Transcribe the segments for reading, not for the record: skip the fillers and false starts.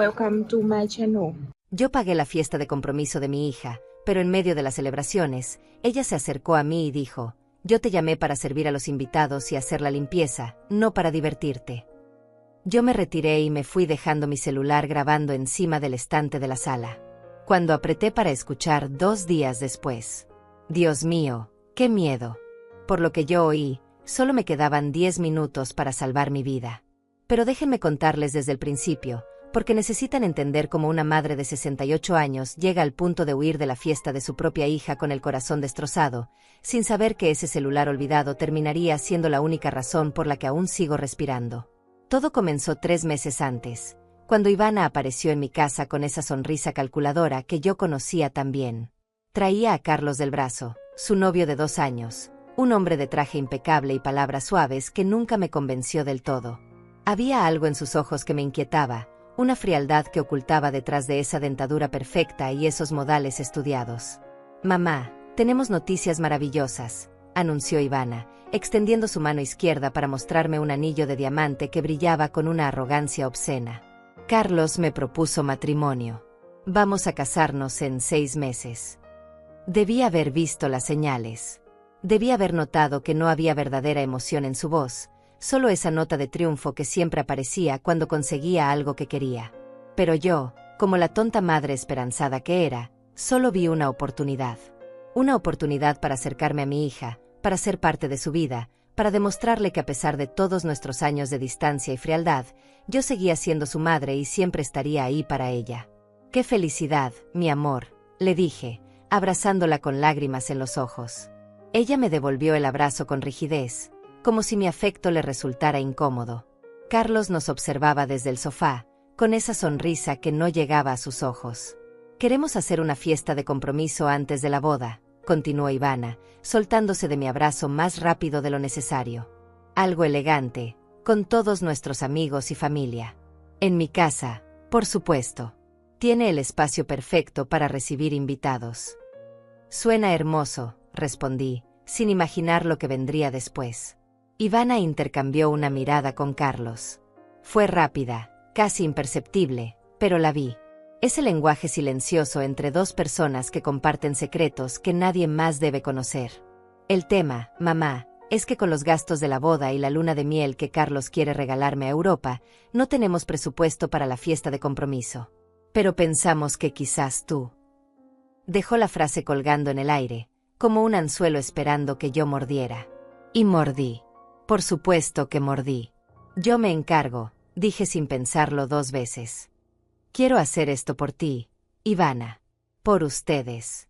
Welcome to my channel. Yo pagué la fiesta de compromiso de mi hija, pero en medio de las celebraciones, ella se acercó a mí y dijo: yo te llamé para servir a los invitados y hacer la limpieza, no para divertirte. Yo me retiré y me fui dejando mi celular grabando encima del estante de la sala. Cuando apreté para escuchar 2 días después. Dios mío, qué miedo. Por lo que yo oí, solo me quedaban 10 minutos para salvar mi vida. Pero déjenme contarles desde el principio, porque necesitan entender cómo una madre de 68 años llega al punto de huir de la fiesta de su propia hija con el corazón destrozado, sin saber que ese celular olvidado terminaría siendo la única razón por la que aún sigo respirando. Todo comenzó 3 meses antes, cuando Ivana apareció en mi casa con esa sonrisa calculadora que yo conocía tan bien. Traía a Carlos del brazo, su novio de 2 años, un hombre de traje impecable y palabras suaves que nunca me convenció del todo. Había algo en sus ojos que me inquietaba, una frialdad que ocultaba detrás de esa dentadura perfecta y esos modales estudiados. «Mamá, tenemos noticias maravillosas», anunció Ivana, extendiendo su mano izquierda para mostrarme un anillo de diamante que brillaba con una arrogancia obscena. Carlos me propuso matrimonio. Vamos a casarnos en 6 meses. Debí haber visto las señales. Debí haber notado que no había verdadera emoción en su voz, solo esa nota de triunfo que siempre aparecía cuando conseguía algo que quería. Pero yo, como la tonta madre esperanzada que era, solo vi una oportunidad. Una oportunidad para acercarme a mi hija, para ser parte de su vida, para demostrarle que a pesar de todos nuestros años de distancia y frialdad, yo seguía siendo su madre y siempre estaría ahí para ella. «¡Qué felicidad, mi amor!», le dije, abrazándola con lágrimas en los ojos. Ella me devolvió el abrazo con rigidez, como si mi afecto le resultara incómodo. Carlos nos observaba desde el sofá, con esa sonrisa que no llegaba a sus ojos. «Queremos hacer una fiesta de compromiso antes de la boda», continuó Ivana, soltándose de mi abrazo más rápido de lo necesario. «Algo elegante, con todos nuestros amigos y familia. En mi casa, por supuesto. Tiene el espacio perfecto para recibir invitados». «Suena hermoso», respondí, sin imaginar lo que vendría después. Ivana intercambió una mirada con Carlos. Fue rápida, casi imperceptible, pero la vi. Ese lenguaje silencioso entre 2 personas que comparten secretos que nadie más debe conocer. «El tema, mamá, es que con los gastos de la boda y la luna de miel que Carlos quiere regalarme a Europa, no tenemos presupuesto para la fiesta de compromiso. Pero pensamos que quizás tú». Dejó la frase colgando en el aire, como un anzuelo esperando que yo mordiera. Y mordí. Por supuesto que mordí. «Yo me encargo», dije sin pensarlo 2 veces. «Quiero hacer esto por ti, Ivana. Por ustedes».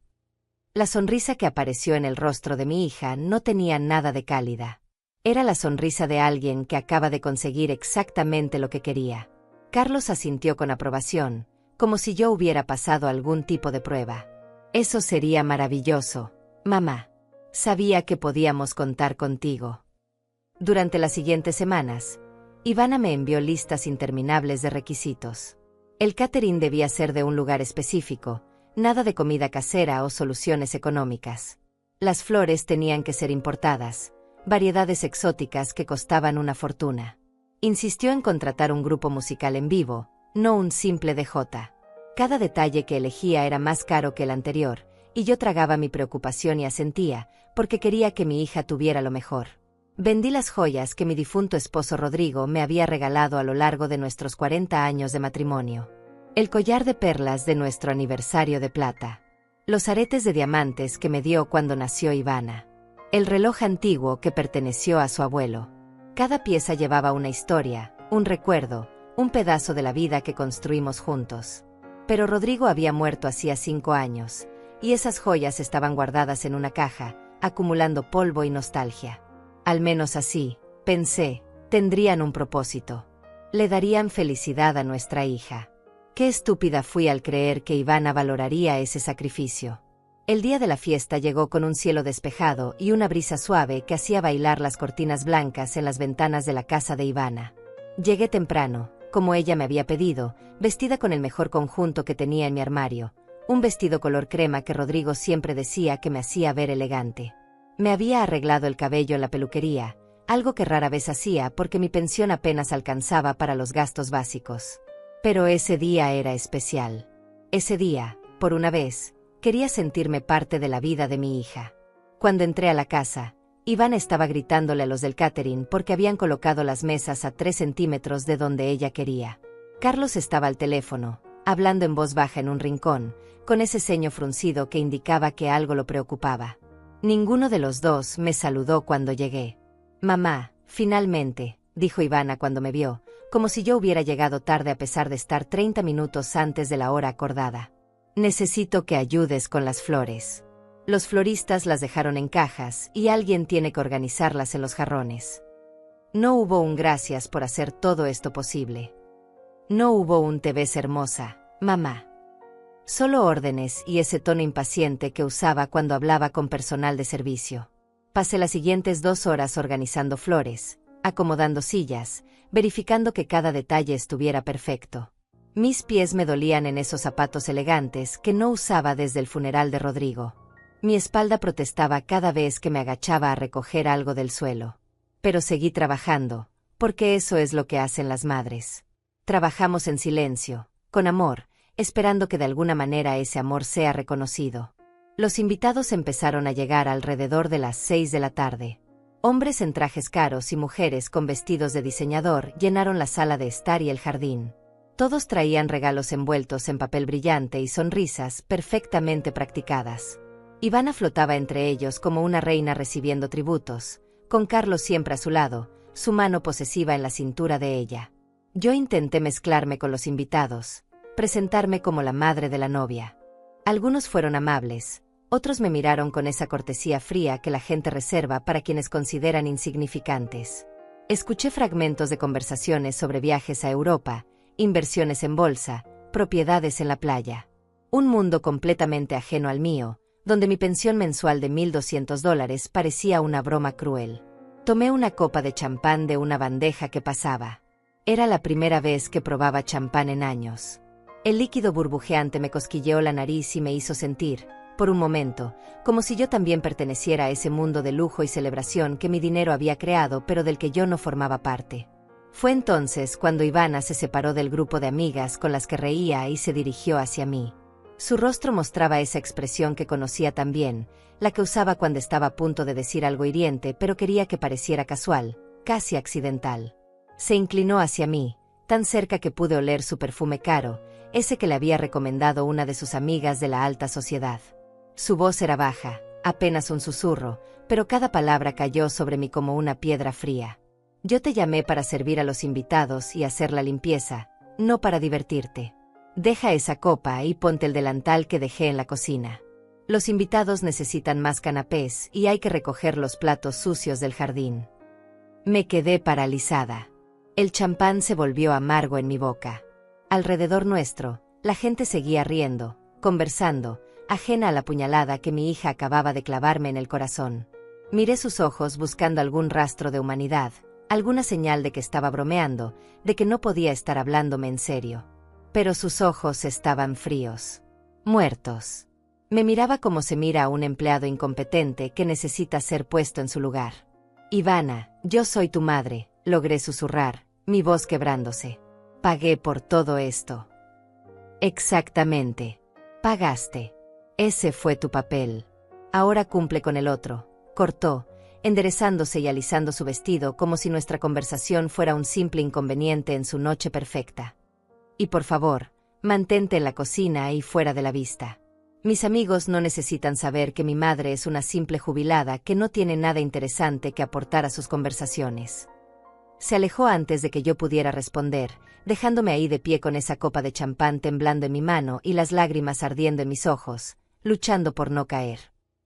La sonrisa que apareció en el rostro de mi hija no tenía nada de cálida. Era la sonrisa de alguien que acaba de conseguir exactamente lo que quería. Carlos asintió con aprobación, como si yo hubiera pasado algún tipo de prueba. «Eso sería maravilloso, mamá. Sabía que podíamos contar contigo». Durante las siguientes semanas, Ivana me envió listas interminables de requisitos. El catering debía ser de un lugar específico, nada de comida casera o soluciones económicas. Las flores tenían que ser importadas, variedades exóticas que costaban una fortuna. Insistió en contratar un grupo musical en vivo, no un simple DJ. Cada detalle que elegía era más caro que el anterior, y yo tragaba mi preocupación y asentía, porque quería que mi hija tuviera lo mejor. Vendí las joyas que mi difunto esposo Rodrigo me había regalado a lo largo de nuestros 40 años de matrimonio. El collar de perlas de nuestro aniversario de plata. Los aretes de diamantes que me dio cuando nació Ivana. El reloj antiguo que perteneció a su abuelo. Cada pieza llevaba una historia, un recuerdo, un pedazo de la vida que construimos juntos. Pero Rodrigo había muerto hacía 5 años, y esas joyas estaban guardadas en una caja, acumulando polvo y nostalgia. Al menos así, pensé, tendrían un propósito. Le darían felicidad a nuestra hija. Qué estúpida fui al creer que Ivana valoraría ese sacrificio. El día de la fiesta llegó con un cielo despejado y una brisa suave que hacía bailar las cortinas blancas en las ventanas de la casa de Ivana. Llegué temprano, como ella me había pedido, vestida con el mejor conjunto que tenía en mi armario, un vestido color crema que Rodrigo siempre decía que me hacía ver elegante. Me había arreglado el cabello en la peluquería, algo que rara vez hacía porque mi pensión apenas alcanzaba para los gastos básicos. Pero ese día era especial. Ese día, por una vez, quería sentirme parte de la vida de mi hija. Cuando entré a la casa, Ivana estaba gritándole a los del catering porque habían colocado las mesas a 3 centímetros de donde ella quería. Carlos estaba al teléfono, hablando en voz baja en un rincón, con ese ceño fruncido que indicaba que algo lo preocupaba. Ninguno de los dos me saludó cuando llegué. «Mamá, finalmente», dijo Ivana cuando me vio, como si yo hubiera llegado tarde a pesar de estar 30 minutos antes de la hora acordada. «Necesito que ayudes con las flores. Los floristas las dejaron en cajas y alguien tiene que organizarlas en los jarrones». No hubo un gracias por hacer todo esto posible. No hubo un te ves hermosa, mamá. Solo órdenes y ese tono impaciente que usaba cuando hablaba con personal de servicio. Pasé las siguientes 2 horas organizando flores, acomodando sillas, verificando que cada detalle estuviera perfecto. Mis pies me dolían en esos zapatos elegantes que no usaba desde el funeral de Rodrigo. Mi espalda protestaba cada vez que me agachaba a recoger algo del suelo. Pero seguí trabajando, porque eso es lo que hacen las madres. Trabajamos en silencio, con amor, esperando que de alguna manera ese amor sea reconocido. Los invitados empezaron a llegar alrededor de las 6 de la tarde. Hombres en trajes caros y mujeres con vestidos de diseñador llenaron la sala de estar y el jardín. Todos traían regalos envueltos en papel brillante y sonrisas perfectamente practicadas. Ivana flotaba entre ellos como una reina recibiendo tributos, con Carlos siempre a su lado, su mano posesiva en la cintura de ella. Yo intenté mezclarme con los invitados, presentarme como la madre de la novia. Algunos fueron amables, otros me miraron con esa cortesía fría que la gente reserva para quienes consideran insignificantes. Escuché fragmentos de conversaciones sobre viajes a Europa, inversiones en bolsa, propiedades en la playa. Un mundo completamente ajeno al mío, donde mi pensión mensual de $1,200 parecía una broma cruel. Tomé una copa de champán de una bandeja que pasaba. Era la primera vez que probaba champán en años. El líquido burbujeante me cosquilleó la nariz y me hizo sentir, por un momento, como si yo también perteneciera a ese mundo de lujo y celebración que mi dinero había creado pero del que yo no formaba parte. Fue entonces cuando Ivana se separó del grupo de amigas con las que reía y se dirigió hacia mí. Su rostro mostraba esa expresión que conocía tan bien, la que usaba cuando estaba a punto de decir algo hiriente pero quería que pareciera casual, casi accidental. Se inclinó hacia mí, tan cerca que pude oler su perfume caro, ese que le había recomendado una de sus amigas de la alta sociedad. Su voz era baja, apenas un susurro, pero cada palabra cayó sobre mí como una piedra fría. Yo te llamé para servir a los invitados y hacer la limpieza, no para divertirte. Deja esa copa y ponte el delantal que dejé en la cocina. Los invitados necesitan más canapés y hay que recoger los platos sucios del jardín. Me quedé paralizada. El champán se volvió amargo en mi boca. Alrededor nuestro, la gente seguía riendo, conversando, ajena a la puñalada que mi hija acababa de clavarme en el corazón. Miré sus ojos buscando algún rastro de humanidad, alguna señal de que estaba bromeando, de que no podía estar hablándome en serio. Pero sus ojos estaban fríos. Muertos. Me miraba como se mira a un empleado incompetente que necesita ser puesto en su lugar. Ivana, yo soy tu madre, logré susurrar, mi voz quebrándose. Pagué por todo esto. Exactamente. Pagaste. Ese fue tu papel. Ahora cumple con el otro, cortó, enderezándose y alisando su vestido como si nuestra conversación fuera un simple inconveniente en su noche perfecta. Y por favor, mantente en la cocina y fuera de la vista. Mis amigos no necesitan saber que mi madre es una simple jubilada que no tiene nada interesante que aportar a sus conversaciones. Se alejó antes de que yo pudiera responder, dejándome ahí de pie con esa copa de champán temblando en mi mano y las lágrimas ardiendo en mis ojos, luchando por no caer.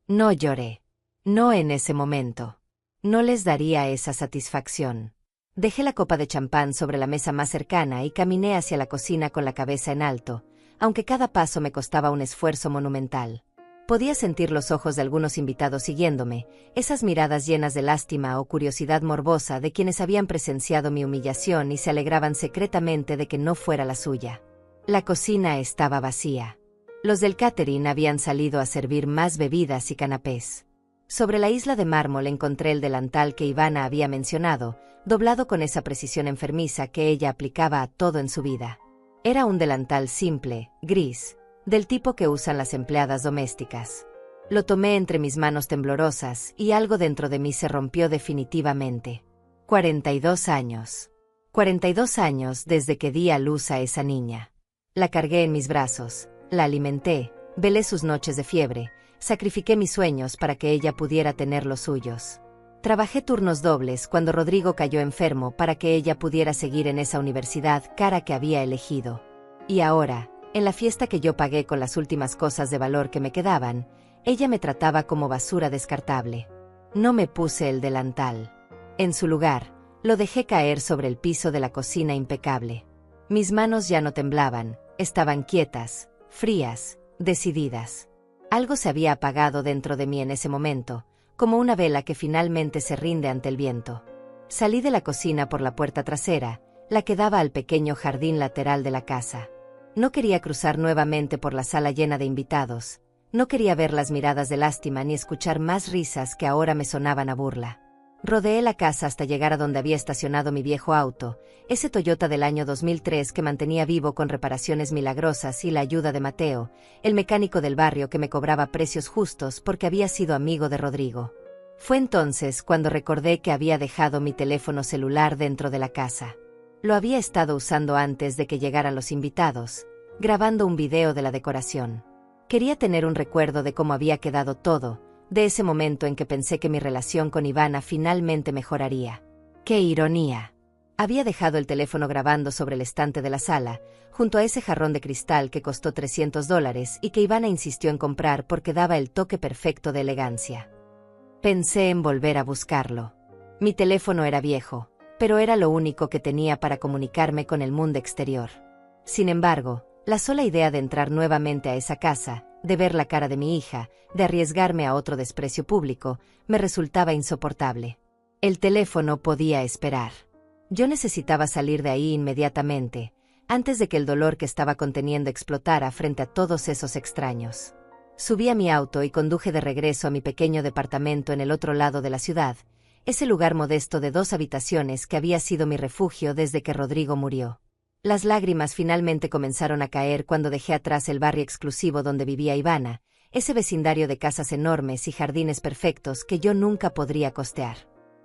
No lloré. No en ese momento. No les daría esa satisfacción. Dejé la copa de champán sobre la mesa más cercana y caminé hacia la cocina con la cabeza en alto, aunque cada paso me costaba un esfuerzo monumental. Podía sentir los ojos de algunos invitados siguiéndome, esas miradas llenas de lástima o curiosidad morbosa de quienes habían presenciado mi humillación y se alegraban secretamente de que no fuera la suya. La cocina estaba vacía. Los del catering habían salido a servir más bebidas y canapés. Sobre la isla de mármol encontré el delantal que Ivana había mencionado, doblado con esa precisión enfermiza que ella aplicaba a todo en su vida. Era un delantal simple, gris, del tipo que usan las empleadas domésticas. Lo tomé entre mis manos temblorosas y algo dentro de mí se rompió definitivamente. 42 años. 42 años desde que di a luz a esa niña. La cargué en mis brazos, la alimenté, velé sus noches de fiebre, sacrifiqué mis sueños para que ella pudiera tener los suyos. Trabajé turnos dobles cuando Rodrigo cayó enfermo para que ella pudiera seguir en esa universidad cara que había elegido. Y ahora, en la fiesta que yo pagué con las últimas cosas de valor que me quedaban, ella me trataba como basura descartable. No me puse el delantal. En su lugar, lo dejé caer sobre el piso de la cocina impecable. Mis manos ya no temblaban, estaban quietas, frías, decididas. Algo se había apagado dentro de mí en ese momento, como una vela que finalmente se rinde ante el viento. Salí de la cocina por la puerta trasera, la que daba al pequeño jardín lateral de la casa. No quería cruzar nuevamente por la sala llena de invitados, no quería ver las miradas de lástima ni escuchar más risas que ahora me sonaban a burla. Rodeé la casa hasta llegar a donde había estacionado mi viejo auto, ese Toyota del año 2003 que mantenía vivo con reparaciones milagrosas y la ayuda de Mateo, el mecánico del barrio que me cobraba precios justos porque había sido amigo de Rodrigo. Fue entonces cuando recordé que había dejado mi teléfono celular dentro de la casa. Lo había estado usando antes de que llegaran los invitados, grabando un video de la decoración. Quería tener un recuerdo de cómo había quedado todo, de ese momento en que pensé que mi relación con Ivana finalmente mejoraría. ¡Qué ironía! Había dejado el teléfono grabando sobre el estante de la sala, junto a ese jarrón de cristal que costó $300 y que Ivana insistió en comprar porque daba el toque perfecto de elegancia. Pensé en volver a buscarlo. Mi teléfono era viejo, pero era lo único que tenía para comunicarme con el mundo exterior. Sin embargo, la sola idea de entrar nuevamente a esa casa, de ver la cara de mi hija, de arriesgarme a otro desprecio público, me resultaba insoportable. El teléfono podía esperar. Yo necesitaba salir de ahí inmediatamente, antes de que el dolor que estaba conteniendo explotara frente a todos esos extraños. Subí a mi auto y conduje de regreso a mi pequeño departamento en el otro lado de la ciudad, ese lugar modesto de 2 habitaciones que había sido mi refugio desde que Rodrigo murió. Las lágrimas finalmente comenzaron a caer cuando dejé atrás el barrio exclusivo donde vivía Ivana, ese vecindario de casas enormes y jardines perfectos que yo nunca podría costear.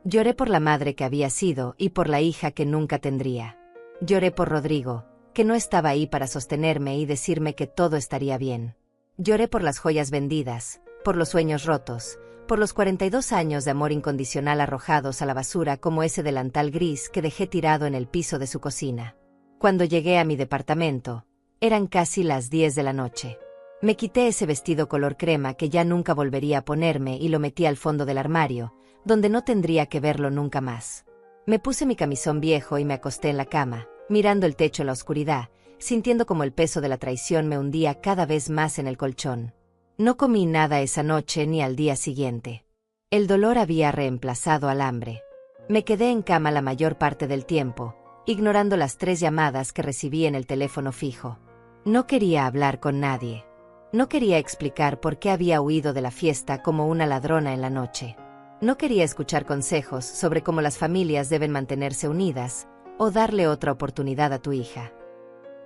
Lloré por la madre que había sido y por la hija que nunca tendría. Lloré por Rodrigo, que no estaba ahí para sostenerme y decirme que todo estaría bien. Lloré por las joyas vendidas, por los sueños rotos, por los 42 años de amor incondicional arrojados a la basura como ese delantal gris que dejé tirado en el piso de su cocina. Cuando llegué a mi departamento, eran casi las 10 de la noche. Me quité ese vestido color crema que ya nunca volvería a ponerme y lo metí al fondo del armario, donde no tendría que verlo nunca más. Me puse mi camisón viejo y me acosté en la cama, mirando el techo en la oscuridad, sintiendo como el peso de la traición me hundía cada vez más en el colchón. No comí nada esa noche ni al día siguiente. El dolor había reemplazado al hambre. Me quedé en cama la mayor parte del tiempo, ignorando las 3 llamadas que recibí en el teléfono fijo. No quería hablar con nadie. No quería explicar por qué había huido de la fiesta como una ladrona en la noche. No quería escuchar consejos sobre cómo las familias deben mantenerse unidas, o darle otra oportunidad a tu hija.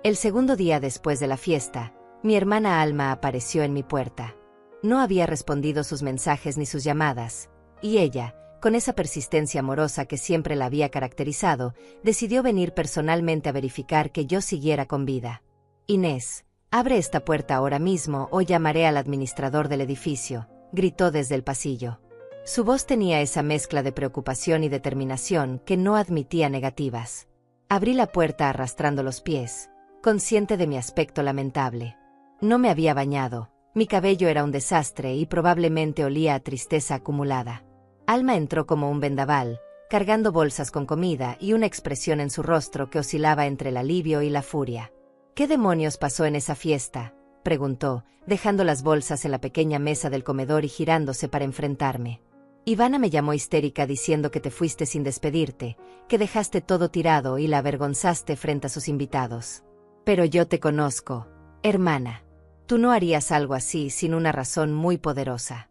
El segundo día después de la fiesta, mi hermana Alma apareció en mi puerta. No había respondido sus mensajes ni sus llamadas, y ella, con esa persistencia amorosa que siempre la había caracterizado, decidió venir personalmente a verificar que yo siguiera con vida. Inés, abre esta puerta ahora mismo o llamaré al administrador del edificio, gritó desde el pasillo. Su voz tenía esa mezcla de preocupación y determinación que no admitía negativas. Abrí la puerta arrastrando los pies, consciente de mi aspecto lamentable. No me había bañado, mi cabello era un desastre y probablemente olía a tristeza acumulada. Alma entró como un vendaval, cargando bolsas con comida y una expresión en su rostro que oscilaba entre el alivio y la furia. ¿Qué demonios pasó en esa fiesta?, preguntó, dejando las bolsas en la pequeña mesa del comedor y girándose para enfrentarme. Ivana me llamó histérica diciendo que te fuiste sin despedirte, que dejaste todo tirado y la avergonzaste frente a sus invitados. Pero yo te conozco, hermana. Tú no harías algo así sin una razón muy poderosa.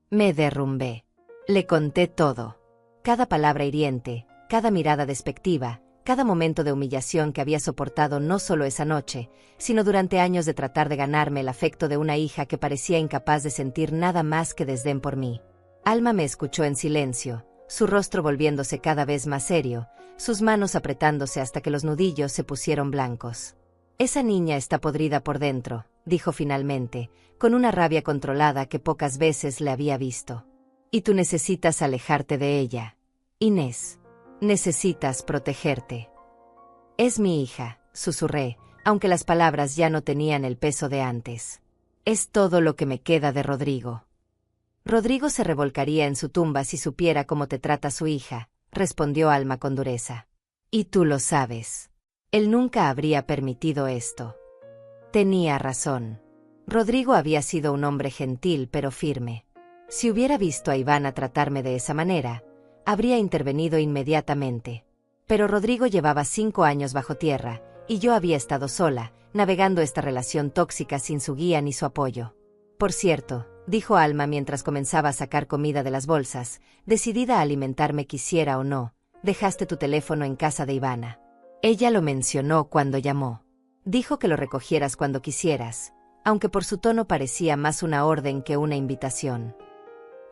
Me derrumbé. Le conté todo. Cada palabra hiriente, cada mirada despectiva, cada momento de humillación que había soportado no solo esa noche, sino durante años de tratar de ganarme el afecto de una hija que parecía incapaz de sentir nada más que desdén por mí. Alma me escuchó en silencio, su rostro volviéndose cada vez más serio, sus manos apretándose hasta que los nudillos se pusieron blancos. «Esa niña está podrida por dentro», dijo finalmente, con una rabia controlada que pocas veces le había visto. «Y tú necesitas alejarte de ella. Inés. Necesitas protegerte». «Es mi hija», susurré, aunque las palabras ya no tenían el peso de antes. «Es todo lo que me queda de Rodrigo». «Rodrigo se revolcaría en su tumba si supiera cómo te trata su hija», respondió Alma con dureza. «Y tú lo sabes. Él nunca habría permitido esto». Tenía razón. Rodrigo había sido un hombre gentil pero firme. Si hubiera visto a Ivana tratarme de esa manera, habría intervenido inmediatamente. Pero Rodrigo llevaba 5 años bajo tierra, y yo había estado sola, navegando esta relación tóxica sin su guía ni su apoyo. «Por cierto», dijo Alma mientras comenzaba a sacar comida de las bolsas, decidida a alimentarme quisiera o no, «dejaste tu teléfono en casa de Ivana». Ella lo mencionó cuando llamó. Dijo que lo recogieras cuando quisieras, aunque por su tono parecía más una orden que una invitación.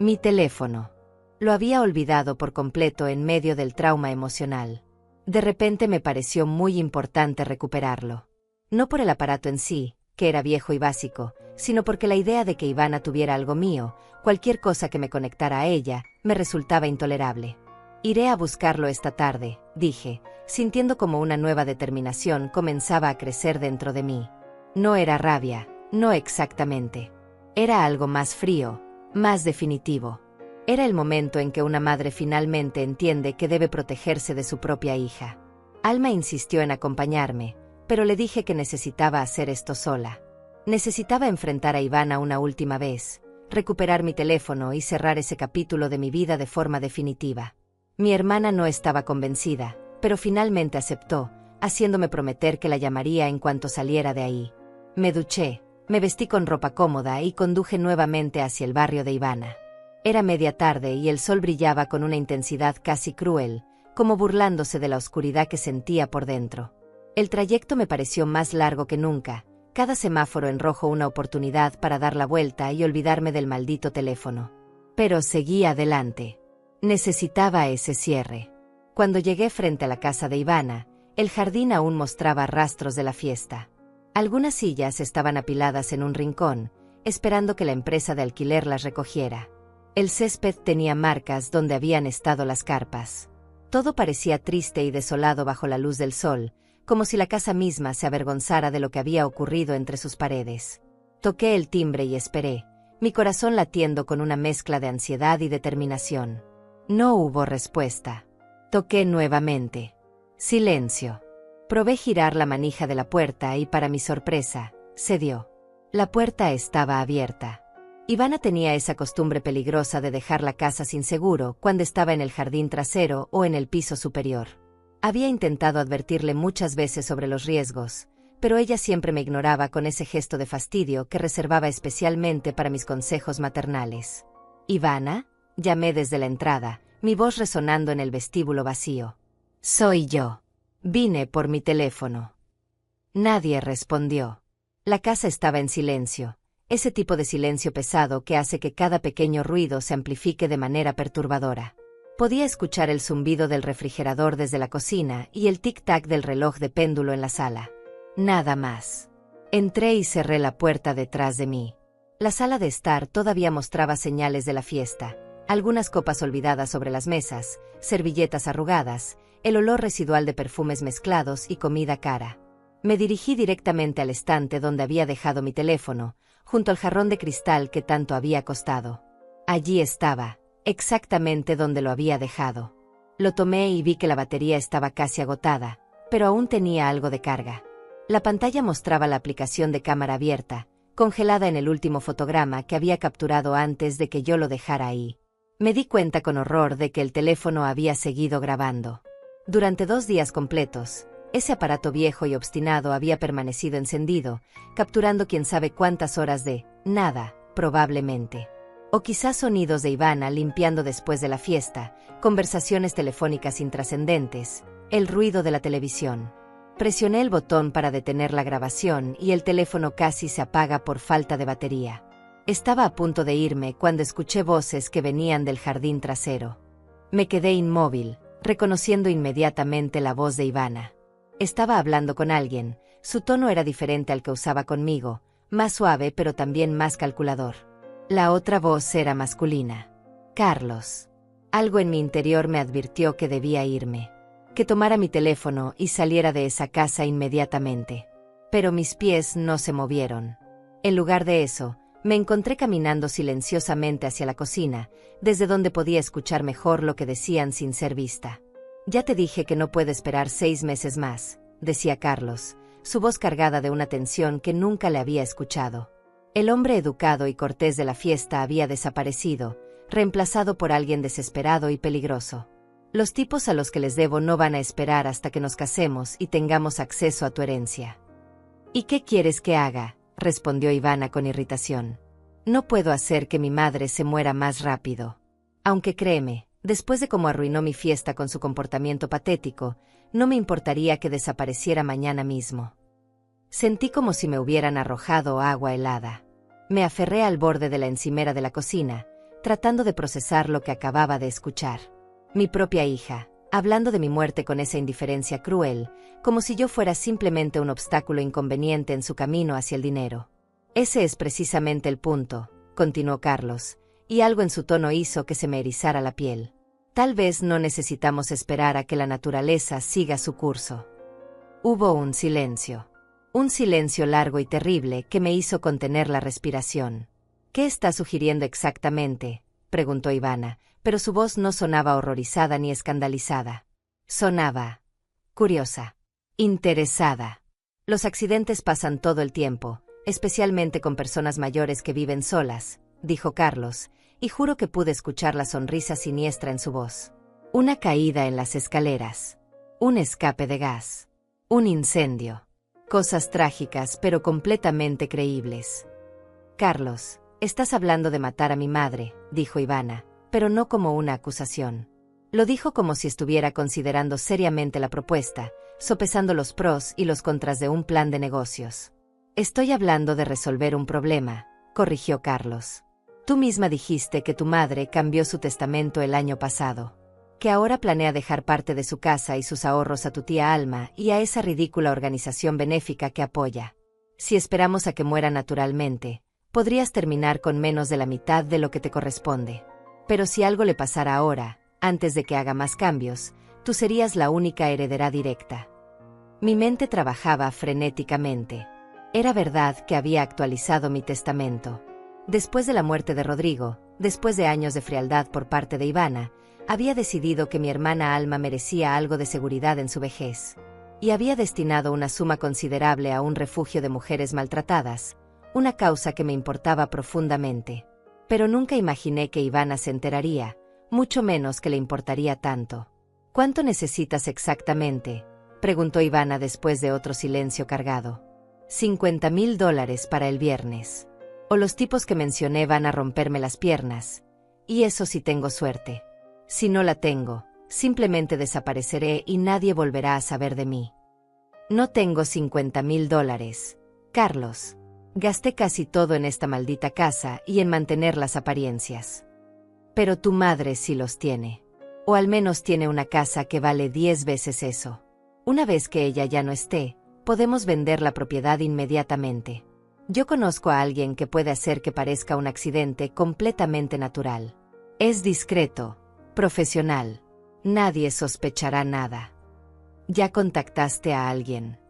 Mi teléfono. Lo había olvidado por completo en medio del trauma emocional. De repente me pareció muy importante recuperarlo. No por el aparato en sí, que era viejo y básico, sino porque la idea de que Ivana tuviera algo mío, cualquier cosa que me conectara a ella, me resultaba intolerable. «Iré a buscarlo esta tarde», dije, sintiendo como una nueva determinación comenzaba a crecer dentro de mí. No era rabia, no exactamente. Era algo más frío, más definitivo. Era el momento en que una madre finalmente entiende que debe protegerse de su propia hija. Alma insistió en acompañarme, pero le dije que necesitaba hacer esto sola. Necesitaba enfrentar a Ivana una última vez, recuperar mi teléfono y cerrar ese capítulo de mi vida de forma definitiva. Mi hermana no estaba convencida, pero finalmente aceptó, haciéndome prometer que la llamaría en cuanto saliera de ahí. Me duché, me vestí con ropa cómoda y conduje nuevamente hacia el barrio de Ivana. Era media tarde y el sol brillaba con una intensidad casi cruel, como burlándose de la oscuridad que sentía por dentro. El trayecto me pareció más largo que nunca, cada semáforo en rojo una oportunidad para dar la vuelta y olvidarme del maldito teléfono. Pero seguí adelante. Necesitaba ese cierre. Cuando llegué frente a la casa de Ivana, el jardín aún mostraba rastros de la fiesta. Algunas sillas estaban apiladas en un rincón, esperando que la empresa de alquiler las recogiera. El césped tenía marcas donde habían estado las carpas. Todo parecía triste y desolado bajo la luz del sol, como si la casa misma se avergonzara de lo que había ocurrido entre sus paredes. Toqué el timbre y esperé, mi corazón latiendo con una mezcla de ansiedad y determinación. No hubo respuesta. Toqué nuevamente. Silencio. Probé girar la manija de la puerta y, para mi sorpresa, cedió. La puerta estaba abierta. Ivana tenía esa costumbre peligrosa de dejar la casa sin seguro cuando estaba en el jardín trasero o en el piso superior. Había intentado advertirle muchas veces sobre los riesgos, pero ella siempre me ignoraba con ese gesto de fastidio que reservaba especialmente para mis consejos maternales. «¿Ivana?», llamé desde la entrada, mi voz resonando en el vestíbulo vacío. «Soy yo. Vine por mi teléfono». Nadie respondió. La casa estaba en silencio, ese tipo de silencio pesado que hace que cada pequeño ruido se amplifique de manera perturbadora. Podía escuchar el zumbido del refrigerador desde la cocina y el tic-tac del reloj de péndulo en la sala. Nada más. Entré y cerré la puerta detrás de mí. La sala de estar todavía mostraba señales de la fiesta, algunas copas olvidadas sobre las mesas, servilletas arrugadas, el olor residual de perfumes mezclados y comida cara. Me dirigí directamente al estante donde había dejado mi teléfono, junto al jarrón de cristal que tanto había costado. Allí estaba, exactamente donde lo había dejado. Lo tomé y vi que la batería estaba casi agotada, pero aún tenía algo de carga. La pantalla mostraba la aplicación de cámara abierta, congelada en el último fotograma que había capturado antes de que yo lo dejara ahí. Me di cuenta con horror de que el teléfono había seguido grabando. Durante 2 días completos, ese aparato viejo y obstinado había permanecido encendido, capturando quién sabe cuántas horas de nada, probablemente. O quizás sonidos de Ivana limpiando después de la fiesta, conversaciones telefónicas intrascendentes, El ruido de la televisión. Presioné el botón para detener la grabación y el teléfono casi se apaga por falta de batería. Estaba a punto de irme cuando escuché voces que venían del jardín trasero. Me quedé inmóvil, reconociendo inmediatamente la voz de Ivana. Estaba hablando con alguien, su tono era diferente al que usaba conmigo, más suave pero también más calculador. La otra voz era masculina. Carlos. Algo en mi interior me advirtió que debía irme, que tomara mi teléfono y saliera de esa casa inmediatamente. Pero mis pies no se movieron. En lugar de eso, me encontré caminando silenciosamente hacia la cocina, desde donde podía escuchar mejor lo que decían sin ser vista. «Ya te dije que no puede esperar 6 meses más», decía Carlos, su voz cargada de una tensión que nunca le había escuchado. El hombre educado y cortés de la fiesta había desaparecido, reemplazado por alguien desesperado y peligroso. «Los tipos a los que les debo no van a esperar hasta que nos casemos y tengamos acceso a tu herencia». «¿Y qué quieres que haga?», respondió Ivana con irritación. «No puedo hacer que mi madre se muera más rápido. Aunque créeme, después de cómo arruinó mi fiesta con su comportamiento patético, no me importaría que desapareciera mañana mismo». Sentí como si me hubieran arrojado agua helada. Me aferré al borde de la encimera de la cocina, tratando de procesar lo que acababa de escuchar. Mi propia hija, hablando de mi muerte con esa indiferencia cruel, como si yo fuera simplemente un obstáculo inconveniente en su camino hacia el dinero. «Ese es precisamente el punto», continuó Carlos, y algo en su tono hizo que se me erizara la piel. «Tal vez no necesitamos esperar a que la naturaleza siga su curso». Hubo un silencio largo y terrible que me hizo contener la respiración. «¿Qué está sugiriendo exactamente?», preguntó Ivana, pero su voz no sonaba horrorizada ni escandalizada. Sonaba curiosa, interesada. «Los accidentes pasan todo el tiempo, especialmente con personas mayores que viven solas», dijo Carlos, y juro que pude escuchar la sonrisa siniestra en su voz. «Una caída en las escaleras, un escape de gas, un incendio. Cosas trágicas pero completamente creíbles». «Carlos, estás hablando de matar a mi madre», dijo Ivana, pero no como una acusación. Lo dijo como si estuviera considerando seriamente la propuesta, sopesando los pros y los contras de un plan de negocios. «Estoy hablando de resolver un problema», corrigió Carlos. «Tú misma dijiste que tu madre cambió su testamento el año pasado, que ahora planea dejar parte de su casa y sus ahorros a tu tía Alma y a esa ridícula organización benéfica que apoya. Si esperamos a que muera naturalmente, podrías terminar con menos de la mitad de lo que te corresponde. Pero si algo le pasara ahora, antes de que haga más cambios, tú serías la única heredera directa». Mi mente trabajaba frenéticamente. Era verdad que había actualizado mi testamento. Después de la muerte de Rodrigo, después de años de frialdad por parte de Ivana, había decidido que mi hermana Alma merecía algo de seguridad en su vejez. Y había destinado una suma considerable a un refugio de mujeres maltratadas, una causa que me importaba profundamente. Pero nunca imaginé que Ivana se enteraría, mucho menos que le importaría tanto. «¿Cuánto necesitas exactamente?», preguntó Ivana después de otro silencio cargado. $50,000 para el viernes. O los tipos que mencioné van a romperme las piernas. Y eso si tengo suerte. Si no la tengo, simplemente desapareceré y nadie volverá a saber de mí. No tengo $50,000, Carlos. Gasté casi todo en esta maldita casa y en mantener las apariencias. Pero tu madre sí los tiene. O al menos tiene una casa que vale 10 veces eso. Una vez que ella ya no esté, podemos vender la propiedad inmediatamente. Yo conozco a alguien que puede hacer que parezca un accidente completamente natural. Es discreto, profesional. Nadie sospechará nada». «¿Ya contactaste a alguien?».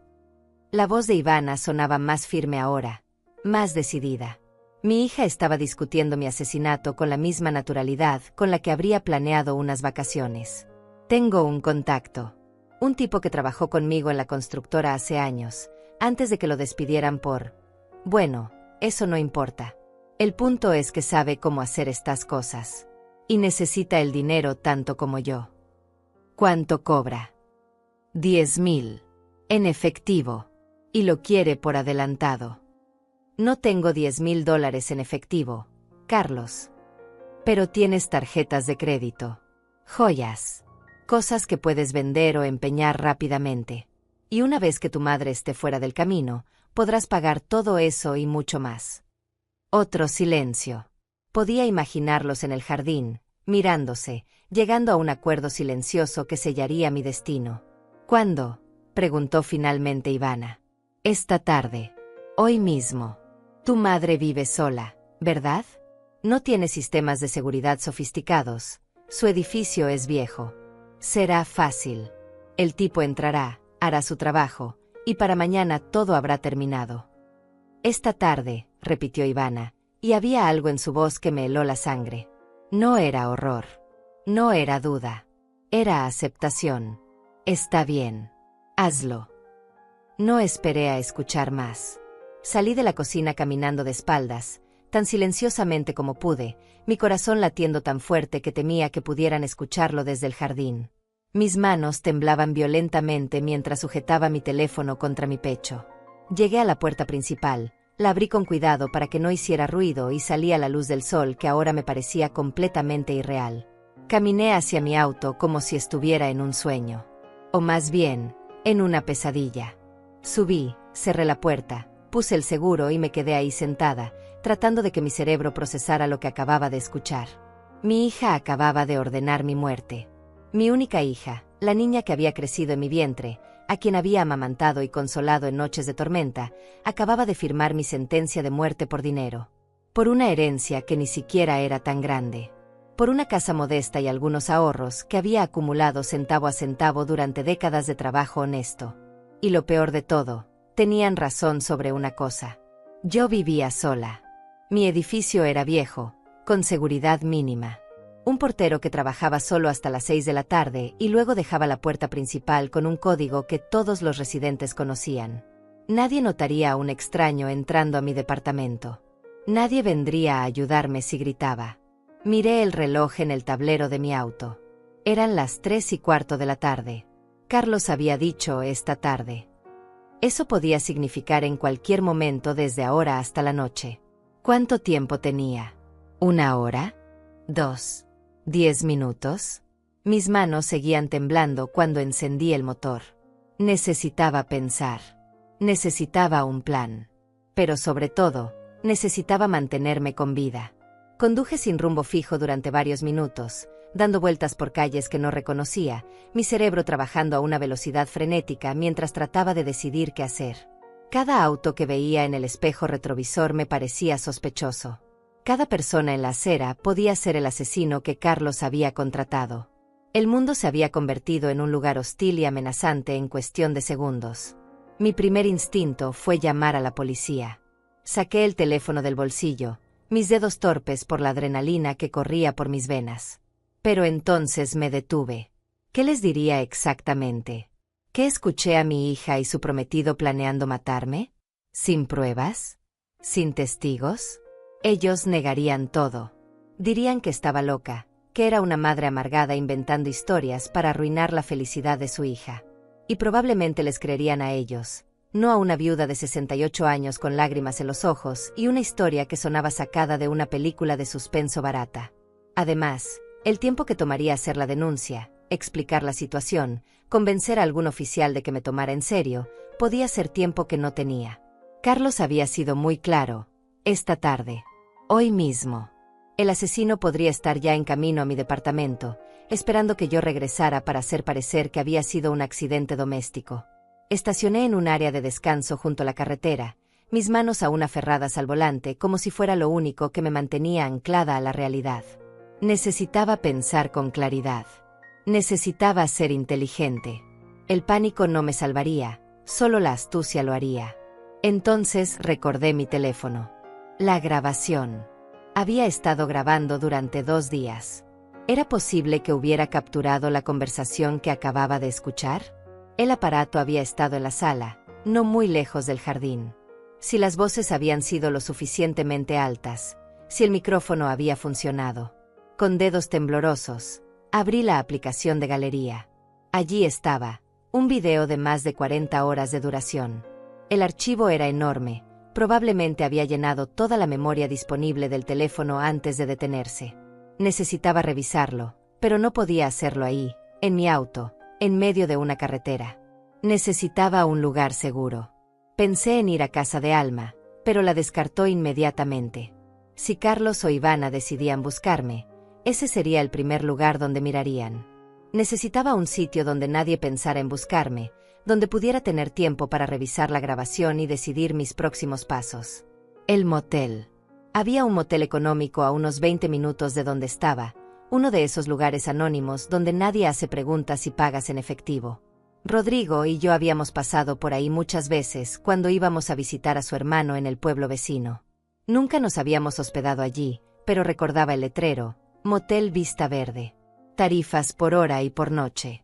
La voz de Ivana sonaba más firme ahora, más decidida. Mi hija estaba discutiendo mi asesinato con la misma naturalidad con la que habría planeado unas vacaciones. «Tengo un contacto. Un tipo que trabajó conmigo en la constructora hace años, antes de que lo despidieran por... Bueno, eso no importa. El punto es que sabe cómo hacer estas cosas. Y necesita el dinero tanto como yo». «¿Cuánto cobra?». $10,000. En efectivo. Y lo quiere por adelantado. «No tengo $10,000 en efectivo, Carlos. Pero tienes tarjetas de crédito, joyas, cosas que puedes vender o empeñar rápidamente. Y una vez que tu madre esté fuera del camino, podrás pagar todo eso y mucho más. Otro silencio. Podía imaginarlos en el jardín, mirándose, llegando a un acuerdo silencioso que sellaría mi destino. ¿Cuándo?, preguntó finalmente Ivana. Esta tarde. Hoy mismo. Tu madre vive sola, ¿verdad? No tiene sistemas de seguridad sofisticados. Su edificio es viejo. Será fácil. El tipo entrará, hará su trabajo, y para mañana todo habrá terminado. Esta tarde, repitió Ivana, y había algo en su voz que me heló la sangre. No era horror. No era duda. Era aceptación. Está bien. Hazlo. No esperé a escuchar más. Salí de la cocina caminando de espaldas, tan silenciosamente como pude, mi corazón latiendo tan fuerte que temía que pudieran escucharlo desde el jardín. Mis manos temblaban violentamente mientras sujetaba mi teléfono contra mi pecho. Llegué a la puerta principal, la abrí con cuidado para que no hiciera ruido y salí a la luz del sol que ahora me parecía completamente irreal. Caminé hacia mi auto como si estuviera en un sueño. O más bien, en una pesadilla. Subí, cerré la puerta, puse el seguro y me quedé ahí sentada, tratando de que mi cerebro procesara lo que acababa de escuchar. Mi hija acababa de ordenar mi muerte. Mi única hija, la niña que había crecido en mi vientre, a quien había amamantado y consolado en noches de tormenta, acababa de firmar mi sentencia de muerte por dinero. Por una herencia que ni siquiera era tan grande. Por una casa modesta y algunos ahorros que había acumulado centavo a centavo durante décadas de trabajo honesto. Y lo peor de todo, tenían razón sobre una cosa. Yo vivía sola. Mi edificio era viejo, con seguridad mínima. Un portero que trabajaba solo hasta las 6 de la tarde y luego dejaba la puerta principal con un código que todos los residentes conocían. Nadie notaría a un extraño entrando a mi departamento. Nadie vendría a ayudarme si gritaba. Miré el reloj en el tablero de mi auto. Eran las 3:15 de la tarde. Carlos había dicho esta tarde. Eso podía significar en cualquier momento desde ahora hasta la noche. ¿Cuánto tiempo tenía? ¿1 hora? ¿2? ¿10 minutos? Mis manos seguían temblando cuando encendí el motor. Necesitaba pensar. Necesitaba un plan. Pero sobre todo, necesitaba mantenerme con vida. Conduje sin rumbo fijo durante varios minutos, dando vueltas por calles que no reconocía, mi cerebro trabajando a una velocidad frenética mientras trataba de decidir qué hacer. Cada auto que veía en el espejo retrovisor me parecía sospechoso. Cada persona en la acera podía ser el asesino que Carlos había contratado. El mundo se había convertido en un lugar hostil y amenazante en cuestión de segundos. Mi primer instinto fue llamar a la policía. Saqué el teléfono del bolsillo, mis dedos torpes por la adrenalina que corría por mis venas. Pero entonces me detuve. ¿Qué les diría exactamente? ¿Qué escuché a mi hija y su prometido planeando matarme? ¿Sin pruebas? ¿Sin testigos? Ellos negarían todo. Dirían que estaba loca, que era una madre amargada inventando historias para arruinar la felicidad de su hija. Y probablemente les creerían a ellos, no a una viuda de 68 años con lágrimas en los ojos y una historia que sonaba sacada de una película de suspenso barata. Además, el tiempo que tomaría hacer la denuncia, explicar la situación, convencer a algún oficial de que me tomara en serio, podía ser tiempo que no tenía. Carlos había sido muy claro. Esta tarde. Hoy mismo. El asesino podría estar ya en camino a mi departamento, esperando que yo regresara para hacer parecer que había sido un accidente doméstico. Estacioné en un área de descanso junto a la carretera, mis manos aún aferradas al volante como si fuera lo único que me mantenía anclada a la realidad. Necesitaba pensar con claridad. Necesitaba ser inteligente. El pánico no me salvaría, solo la astucia lo haría. Entonces recordé mi teléfono. La grabación. Había estado grabando durante 2 días. ¿Era posible que hubiera capturado la conversación que acababa de escuchar? El aparato había estado en la sala, no muy lejos del jardín. Si las voces habían sido lo suficientemente altas, si el micrófono había funcionado. Con dedos temblorosos, abrí la aplicación de galería. Allí estaba, un video de más de 40 horas de duración. El archivo era enorme. Probablemente había llenado toda la memoria disponible del teléfono antes de detenerse. Necesitaba revisarlo, pero no podía hacerlo ahí, en mi auto, en medio de una carretera. Necesitaba un lugar seguro. Pensé en ir a casa de Alma, pero la descartó inmediatamente. Si Carlos o Ivana decidían buscarme, ese sería el primer lugar donde mirarían. Necesitaba un sitio donde nadie pensara en buscarme, donde pudiera tener tiempo para revisar la grabación y decidir mis próximos pasos. El motel. Había un motel económico a unos 20 minutos de donde estaba, uno de esos lugares anónimos donde nadie hace preguntas y pagas en efectivo. Rodrigo y yo habíamos pasado por ahí muchas veces cuando íbamos a visitar a su hermano en el pueblo vecino. Nunca nos habíamos hospedado allí, pero recordaba el letrero, Motel Vista Verde. Tarifas por hora y por noche.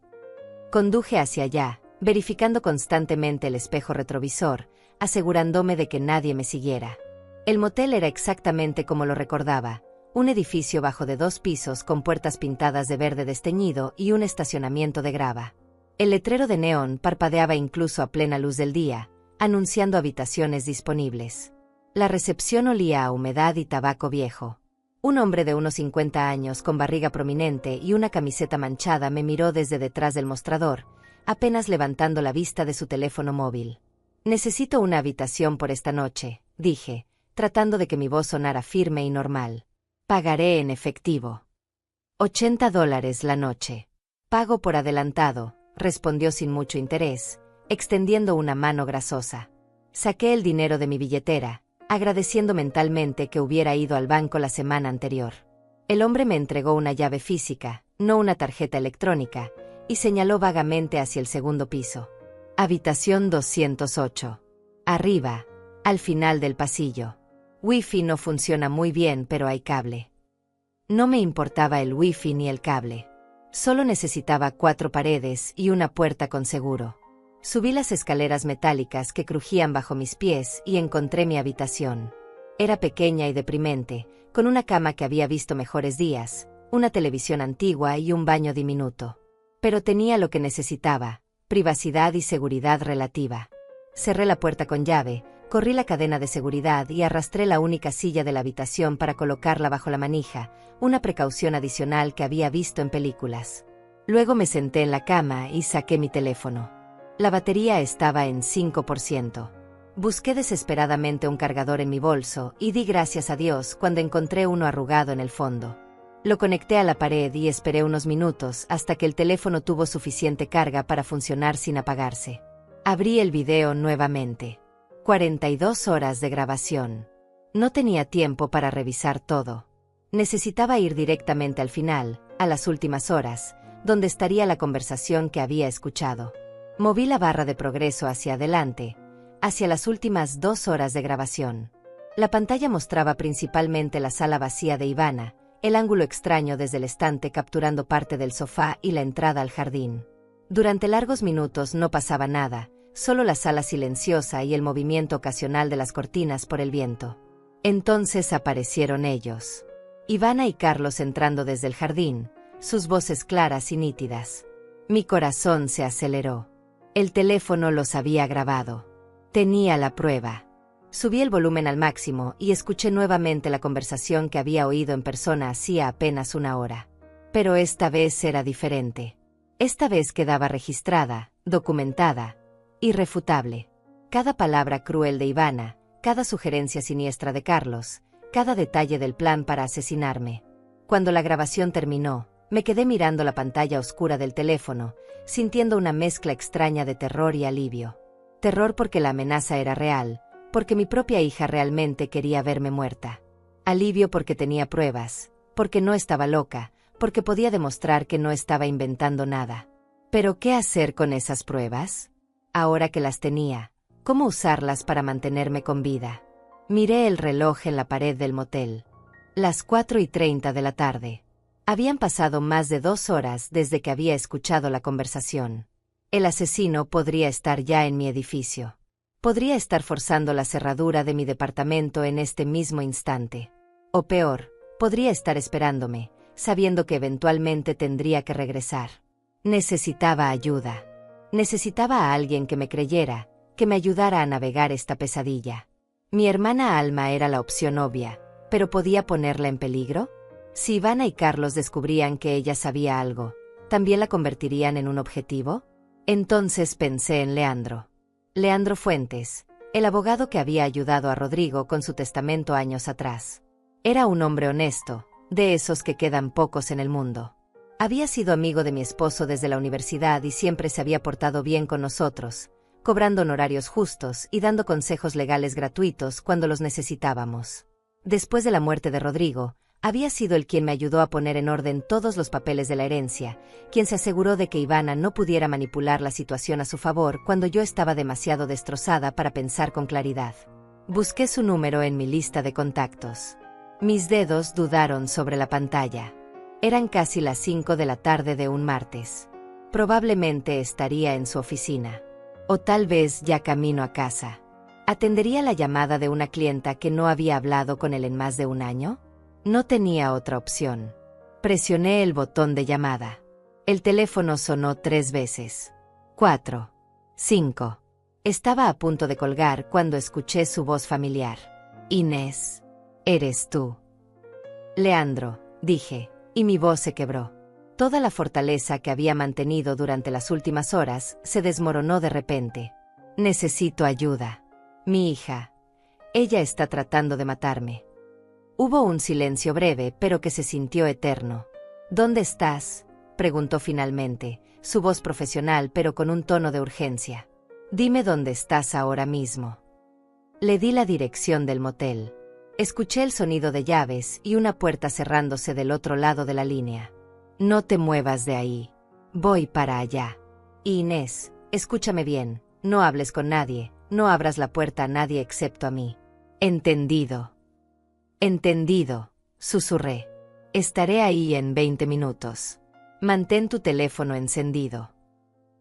Conduje hacia allá, verificando constantemente el espejo retrovisor, asegurándome de que nadie me siguiera. El motel era exactamente como lo recordaba, un edificio bajo de 2 pisos con puertas pintadas de verde desteñido y un estacionamiento de grava. El letrero de neón parpadeaba incluso a plena luz del día, anunciando habitaciones disponibles. La recepción olía a humedad y tabaco viejo. Un hombre de unos 50 años con barriga prominente y una camiseta manchada me miró desde detrás del mostrador, apenas levantando la vista de su teléfono móvil. «Necesito una habitación por esta noche», dije, tratando de que mi voz sonara firme y normal. «Pagaré en efectivo. $80 la noche. Pago por adelantado», respondió sin mucho interés, extendiendo una mano grasosa. Saqué el dinero de mi billetera, agradeciendo mentalmente que hubiera ido al banco la semana anterior. El hombre me entregó una llave física, no una tarjeta electrónica, y señaló vagamente hacia el segundo piso. Habitación 208. Arriba, al final del pasillo. Wi-Fi no funciona muy bien, pero hay cable. No me importaba el Wi-Fi ni el cable. Solo necesitaba 4 paredes y una puerta con seguro. Subí las escaleras metálicas que crujían bajo mis pies y encontré mi habitación. Era pequeña y deprimente, con una cama que había visto mejores días, una televisión antigua y un baño diminuto. Pero tenía lo que necesitaba, privacidad y seguridad relativa. Cerré la puerta con llave, corrí la cadena de seguridad y arrastré la única silla de la habitación para colocarla bajo la manija, una precaución adicional que había visto en películas. Luego me senté en la cama y saqué mi teléfono. La batería estaba en 5%. Busqué desesperadamente un cargador en mi bolso y di gracias a Dios cuando encontré uno arrugado en el fondo. Lo conecté a la pared y esperé unos minutos hasta que el teléfono tuvo suficiente carga para funcionar sin apagarse. Abrí el video nuevamente. 42 horas de grabación. No tenía tiempo para revisar todo. Necesitaba ir directamente al final, a las últimas horas, donde estaría la conversación que había escuchado. Moví la barra de progreso hacia adelante, hacia las últimas 2 horas de grabación. La pantalla mostraba principalmente la sala vacía de Ivana, el ángulo extraño desde el estante capturando parte del sofá y la entrada al jardín. Durante largos minutos no pasaba nada, solo la sala silenciosa y el movimiento ocasional de las cortinas por el viento. Entonces aparecieron ellos. Ivana y Carlos entrando desde el jardín, sus voces claras y nítidas. Mi corazón se aceleró. El teléfono los había grabado. Tenía la prueba. Subí el volumen al máximo y escuché nuevamente la conversación que había oído en persona hacía apenas una hora. Pero esta vez era diferente. Esta vez quedaba registrada, documentada, irrefutable. Cada palabra cruel de Ivana, cada sugerencia siniestra de Carlos, cada detalle del plan para asesinarme. Cuando la grabación terminó, me quedé mirando la pantalla oscura del teléfono, sintiendo una mezcla extraña de terror y alivio. Terror porque la amenaza era real, porque mi propia hija realmente quería verme muerta. Alivio porque tenía pruebas, porque no estaba loca, porque podía demostrar que no estaba inventando nada. ¿Pero qué hacer con esas pruebas? Ahora que las tenía, ¿cómo usarlas para mantenerme con vida? Miré el reloj en la pared del motel. Las 4:30 de la tarde. Habían pasado más de 2 horas desde que había escuchado la conversación. El asesino podría estar ya en mi edificio. Podría estar forzando la cerradura de mi departamento en este mismo instante. O peor, podría estar esperándome, sabiendo que eventualmente tendría que regresar. Necesitaba ayuda. Necesitaba a alguien que me creyera, que me ayudara a navegar esta pesadilla. Mi hermana Alma era la opción obvia, pero ¿podía ponerla en peligro? Si Ivana y Carlos descubrían que ella sabía algo, ¿También la convertirían en un objetivo? Entonces pensé en Leandro. Leandro Fuentes, el abogado que había ayudado a Rodrigo con su testamento años atrás. Era un hombre honesto, de esos que quedan pocos en el mundo. Había sido amigo de mi esposo desde la universidad y siempre se había portado bien con nosotros, cobrando honorarios justos y dando consejos legales gratuitos cuando los necesitábamos. Después de la muerte de Rodrigo, había sido él quien me ayudó a poner en orden todos los papeles de la herencia, quien se aseguró de que Ivana no pudiera manipular la situación a su favor cuando yo estaba demasiado destrozada para pensar con claridad. Busqué su número en mi lista de contactos. Mis dedos dudaron sobre la pantalla. Eran casi las 5 de la tarde de un martes. Probablemente estaría en su oficina. O tal vez ya camino a casa. ¿Atendería la llamada de una clienta que no había hablado con él en más de un año? No tenía otra opción. Presioné el botón de llamada. El teléfono sonó 3 veces. 4. 5. Estaba a punto de colgar cuando escuché su voz familiar. Inés, ¿eres tú? Leandro, dije, y mi voz se quebró. Toda la fortaleza que había mantenido durante las últimas horas se desmoronó de repente. Necesito ayuda. Mi hija. Ella está tratando de matarme. Hubo un silencio breve, pero que se sintió eterno. ¿Dónde estás?, preguntó finalmente, su voz profesional pero con un tono de urgencia. Dime dónde estás ahora mismo. Le di la dirección del motel. Escuché el sonido de llaves y una puerta cerrándose del otro lado de la línea. No te muevas de ahí. Voy para allá. Inés, escúchame bien, no hables con nadie, no abras la puerta a nadie excepto a mí. Entendido. Entendido, susurré. Estaré ahí en 20 minutos. Mantén tu teléfono encendido.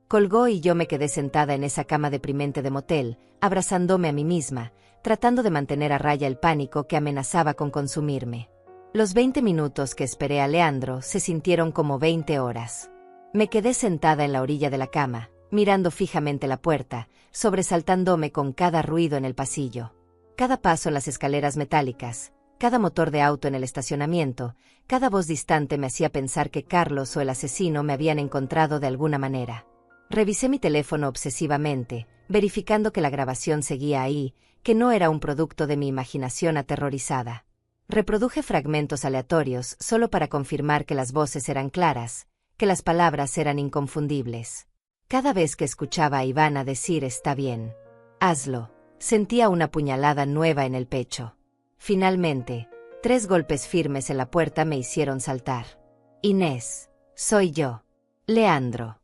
Colgó y yo me quedé sentada en esa cama deprimente de motel, abrazándome a mí misma, tratando de mantener a raya el pánico que amenazaba con consumirme. Los 20 minutos que esperé a Leandro se sintieron como 20 horas. Me quedé sentada en la orilla de la cama, mirando fijamente la puerta, sobresaltándome con cada ruido en el pasillo. Cada paso en las escaleras metálicas, cada motor de auto en el estacionamiento, cada voz distante me hacía pensar que Carlos o el asesino me habían encontrado de alguna manera. Revisé mi teléfono obsesivamente, verificando que la grabación seguía ahí, que no era un producto de mi imaginación aterrorizada. Reproduje fragmentos aleatorios solo para confirmar que las voces eran claras, que las palabras eran inconfundibles. Cada vez que escuchaba a Ivana decir «está bien, hazlo», sentía una puñalada nueva en el pecho. Finalmente, 3 golpes firmes en la puerta me hicieron saltar. Inés, soy yo. Leandro.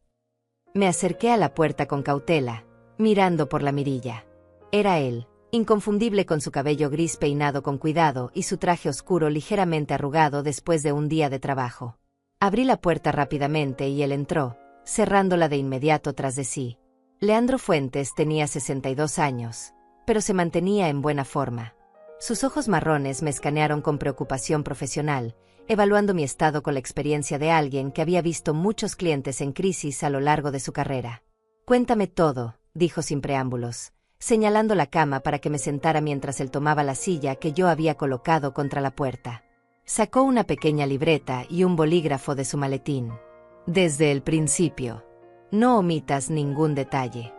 Me acerqué a la puerta con cautela, mirando por la mirilla. Era él, inconfundible con su cabello gris peinado con cuidado y su traje oscuro ligeramente arrugado después de un día de trabajo. Abrí la puerta rápidamente y él entró, cerrándola de inmediato tras de sí. Leandro Fuentes tenía 62 años, pero se mantenía en buena forma. Sus ojos marrones me escanearon con preocupación profesional, evaluando mi estado con la experiencia de alguien que había visto muchos clientes en crisis a lo largo de su carrera. Cuéntame todo, dijo sin preámbulos, señalando la cama para que me sentara mientras él tomaba la silla que yo había colocado contra la puerta. Sacó una pequeña libreta y un bolígrafo de su maletín. Desde el principio. No omitas ningún detalle.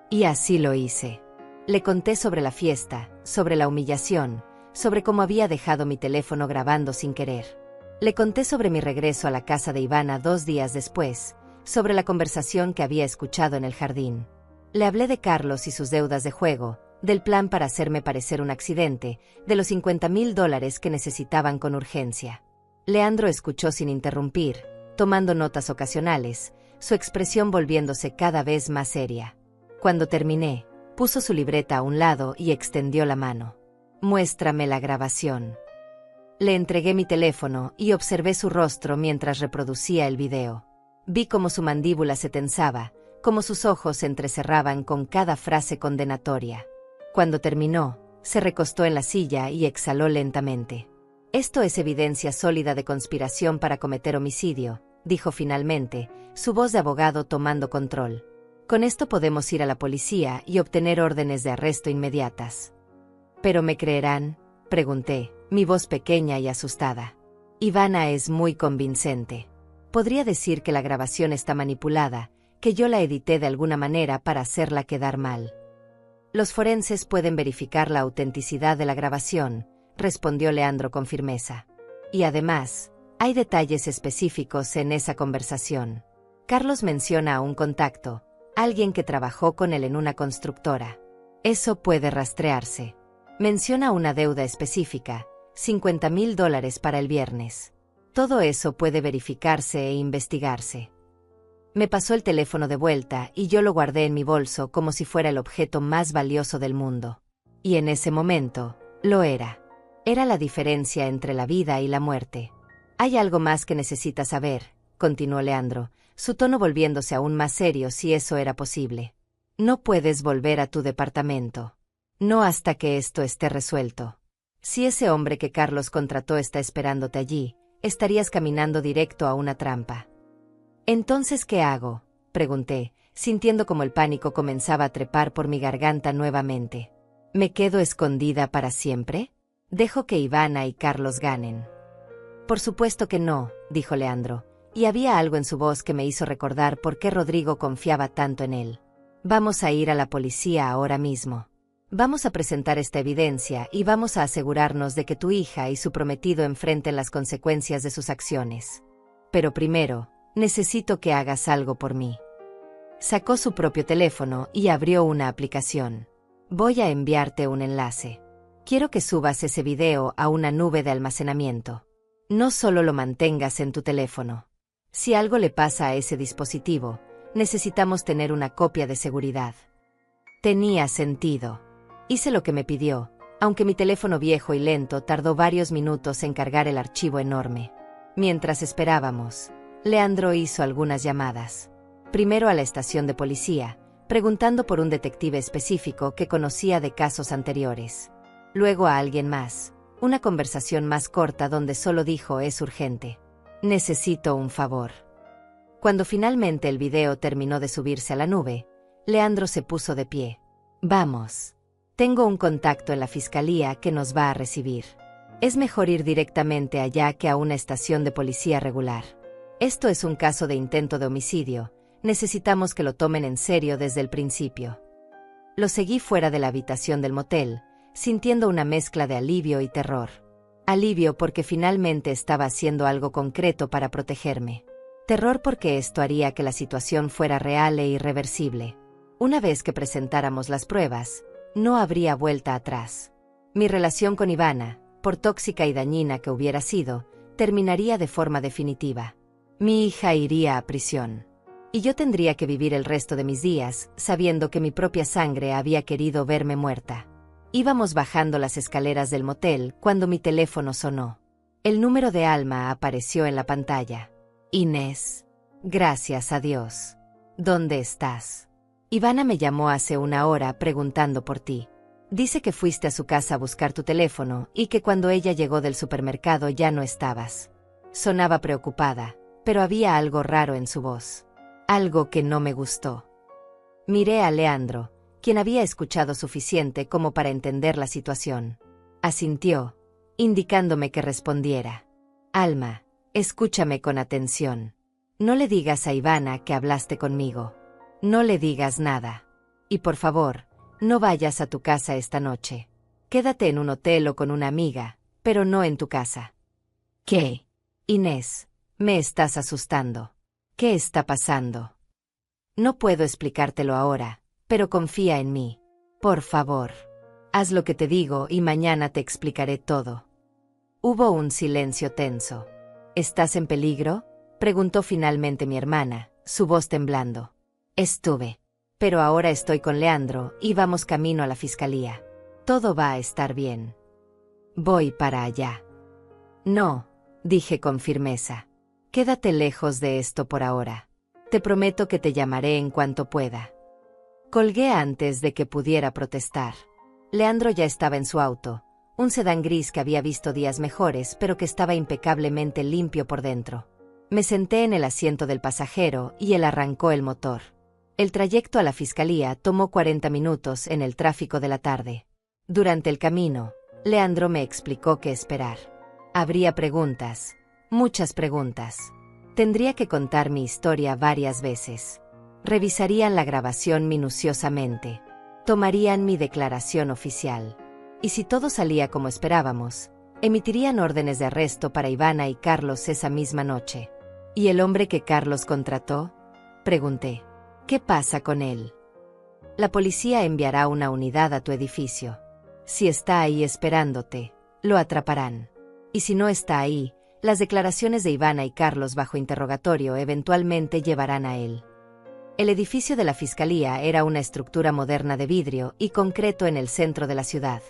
Y así lo hice. Le conté sobre la fiesta, sobre la humillación, sobre cómo había dejado mi teléfono grabando sin querer. Le conté sobre mi regreso a la casa de Ivana 2 días después, sobre la conversación que había escuchado en el jardín. Le hablé de Carlos y sus deudas de juego, del plan para hacerme parecer un accidente, de los $50,000 que necesitaban con urgencia. Leandro escuchó sin interrumpir, tomando notas ocasionales, su expresión volviéndose cada vez más seria. Cuando terminé, puso su libreta a un lado y extendió la mano. Muéstrame la grabación. Le entregué mi teléfono y observé su rostro mientras reproducía el video. Vi cómo su mandíbula se tensaba, cómo sus ojos se entrecerraban con cada frase condenatoria. Cuando terminó, se recostó en la silla y exhaló lentamente. Esto es evidencia sólida de conspiración para cometer homicidio, dijo finalmente, su voz de abogado tomando control. Con esto podemos ir a la policía y obtener órdenes de arresto inmediatas. ¿Pero me creerán?, pregunté, mi voz pequeña y asustada. Ivana es muy convincente. Podría decir que la grabación está manipulada, que yo la edité de alguna manera para hacerla quedar mal. Los forenses pueden verificar la autenticidad de la grabación, respondió Leandro con firmeza. Y además, hay detalles específicos en esa conversación. Carlos menciona a un contacto, alguien que trabajó con él en una constructora. Eso puede rastrearse. Menciona una deuda específica, $50,000 para el viernes. Todo eso puede verificarse e investigarse. Me pasó el teléfono de vuelta y yo lo guardé en mi bolso como si fuera el objeto más valioso del mundo. Y en ese momento, lo era. Era la diferencia entre la vida y la muerte. Hay algo más que necesitas saber, continuó Leandro, su tono volviéndose aún más serio si eso era posible. No puedes volver a tu departamento. No hasta que esto esté resuelto. Si ese hombre que Carlos contrató está esperándote allí, estarías caminando directo a una trampa. ¿Entonces qué hago?, pregunté, sintiendo como el pánico comenzaba a trepar por mi garganta nuevamente. ¿Me quedo escondida para siempre? ¿Dejo que Ivana y Carlos ganen? Por supuesto que no, dijo Leandro, y había algo en su voz que me hizo recordar por qué Rodrigo confiaba tanto en él. Vamos a ir a la policía ahora mismo. Vamos a presentar esta evidencia y vamos a asegurarnos de que tu hija y su prometido enfrenten las consecuencias de sus acciones. Pero primero, necesito que hagas algo por mí. Sacó su propio teléfono y abrió una aplicación. Voy a enviarte un enlace. Quiero que subas ese video a una nube de almacenamiento. No solo lo mantengas en tu teléfono. Si algo le pasa a ese dispositivo, necesitamos tener una copia de seguridad. Tenía sentido. Hice lo que me pidió, aunque mi teléfono viejo y lento tardó varios minutos en cargar el archivo enorme. Mientras esperábamos, Leandro hizo algunas llamadas. Primero a la estación de policía, preguntando por un detective específico que conocía de casos anteriores. Luego a alguien más, una conversación más corta donde solo dijo: es urgente. Necesito un favor. Cuando finalmente el video terminó de subirse a la nube, Leandro se puso de pie. Vamos. Tengo un contacto en la fiscalía que nos va a recibir. Es mejor ir directamente allá que a una estación de policía regular. Esto es un caso de intento de homicidio. Necesitamos que lo tomen en serio desde el principio. Lo seguí fuera de la habitación del motel, sintiendo una mezcla de alivio y terror. Alivio porque finalmente estaba haciendo algo concreto para protegerme. Terror porque esto haría que la situación fuera real e irreversible. Una vez que presentáramos las pruebas, no habría vuelta atrás. Mi relación con Ivana, por tóxica y dañina que hubiera sido, terminaría de forma definitiva. Mi hija iría a prisión. Y yo tendría que vivir el resto de mis días, sabiendo que mi propia sangre había querido verme muerta. Íbamos bajando las escaleras del motel cuando mi teléfono sonó. El número de Alma apareció en la pantalla. Inés. Gracias a Dios. ¿Dónde estás? Ivana me llamó hace una hora preguntando por ti. Dice que fuiste a su casa a buscar tu teléfono y que cuando ella llegó del supermercado ya no estabas. Sonaba preocupada, pero había algo raro en su voz. Algo que no me gustó. Miré a Leandro, quien había escuchado suficiente como para entender la situación. Asintió, indicándome que respondiera. Alma, escúchame con atención. No le digas a Ivana que hablaste conmigo. No le digas nada. Y por favor, no vayas a tu casa esta noche. Quédate en un hotel o con una amiga, pero no en tu casa. ¿Qué? Inés, me estás asustando. ¿Qué está pasando? No puedo explicártelo ahora, pero confía en mí. Por favor. Haz lo que te digo y mañana te explicaré todo. Hubo un silencio tenso. ¿Estás en peligro?, preguntó finalmente mi hermana, su voz temblando. Estuve. Pero ahora estoy con Leandro y vamos camino a la fiscalía. Todo va a estar bien. Voy para allá. No, dije con firmeza. Quédate lejos de esto por ahora. Te prometo que te llamaré en cuanto pueda. Colgué antes de que pudiera protestar. Leandro ya estaba en su auto, un sedán gris que había visto días mejores pero que estaba impecablemente limpio por dentro. Me senté en el asiento del pasajero y él arrancó el motor. El trayecto a la fiscalía tomó 40 minutos en el tráfico de la tarde. Durante el camino, Leandro me explicó qué esperar. Habría preguntas, muchas preguntas. Tendría que contar mi historia varias veces. Revisarían la grabación minuciosamente. Tomarían mi declaración oficial. Y si todo salía como esperábamos, emitirían órdenes de arresto para Ivana y Carlos esa misma noche. ¿Y el hombre que Carlos contrató? Pregunté. ¿Qué pasa con él? La policía enviará una unidad a tu edificio. Si está ahí esperándote, lo atraparán. Y si no está ahí, las declaraciones de Ivana y Carlos bajo interrogatorio eventualmente llevarán a él. El edificio de la fiscalía era una estructura moderna de vidrio y concreto en el centro de la ciudad.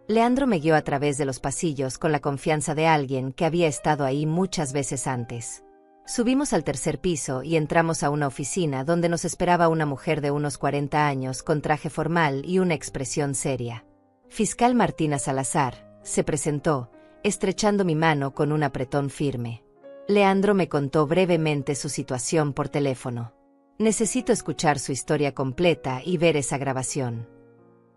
Leandro me guió a través de los pasillos con la confianza de alguien que había estado ahí muchas veces antes. Subimos al tercer piso y entramos a una oficina donde nos esperaba una mujer de unos 40 años con traje formal y una expresión seria. Fiscal Martina Salazar, se presentó, estrechando mi mano con un apretón firme. Leandro me contó brevemente su situación por teléfono. Necesito escuchar su historia completa y ver esa grabación.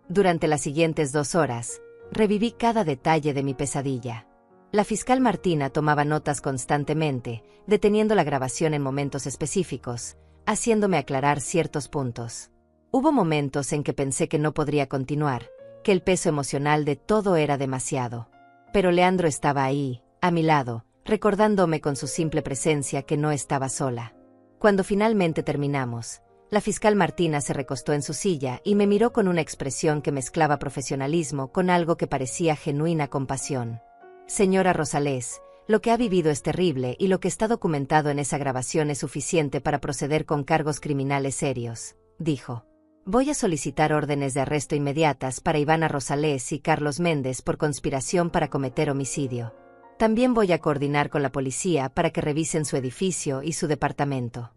Durante las siguientes 2 horas, reviví cada detalle de mi pesadilla. La fiscal Martina tomaba notas constantemente, deteniendo la grabación en momentos específicos, haciéndome aclarar ciertos puntos. Hubo momentos en que pensé que no podría continuar, que el peso emocional de todo era demasiado. Pero Leandro estaba ahí, a mi lado, recordándome con su simple presencia que no estaba sola. Cuando finalmente terminamos, la fiscal Martina se recostó en su silla y me miró con una expresión que mezclaba profesionalismo con algo que parecía genuina compasión. Señora Rosales, lo que ha vivido es terrible y lo que está documentado en esa grabación es suficiente para proceder con cargos criminales serios, dijo. Voy a solicitar órdenes de arresto inmediatas para Ivana Rosales y Carlos Méndez por conspiración para cometer homicidio. También voy a coordinar con la policía para que revisen su edificio y su departamento.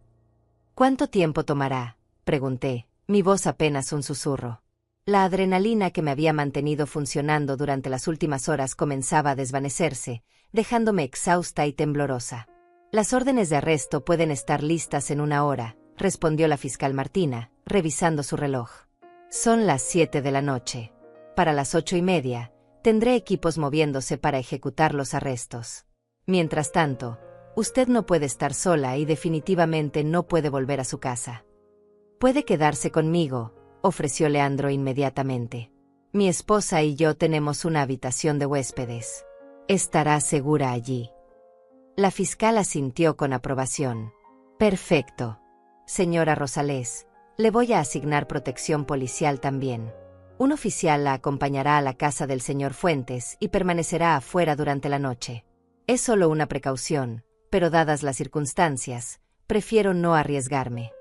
¿Cuánto tiempo tomará?, pregunté, mi voz apenas un susurro. La adrenalina que me había mantenido funcionando durante las últimas horas comenzaba a desvanecerse, dejándome exhausta y temblorosa. Las órdenes de arresto pueden estar listas en 1 hora, respondió la fiscal Martina, revisando su reloj. Son las 7 de la noche. Para las 8:30, tendré equipos moviéndose para ejecutar los arrestos. Mientras tanto, usted no puede estar sola y definitivamente no puede volver a su casa. Puede quedarse conmigo, ofreció Leandro inmediatamente. Mi esposa y yo tenemos una habitación de huéspedes. Estará segura allí. La fiscal asintió con aprobación. Perfecto. Señora Rosales, le voy a asignar protección policial también. Un oficial la acompañará a la casa del señor Fuentes y permanecerá afuera durante la noche. Es solo una precaución, pero dadas las circunstancias, prefiero no arriesgarme.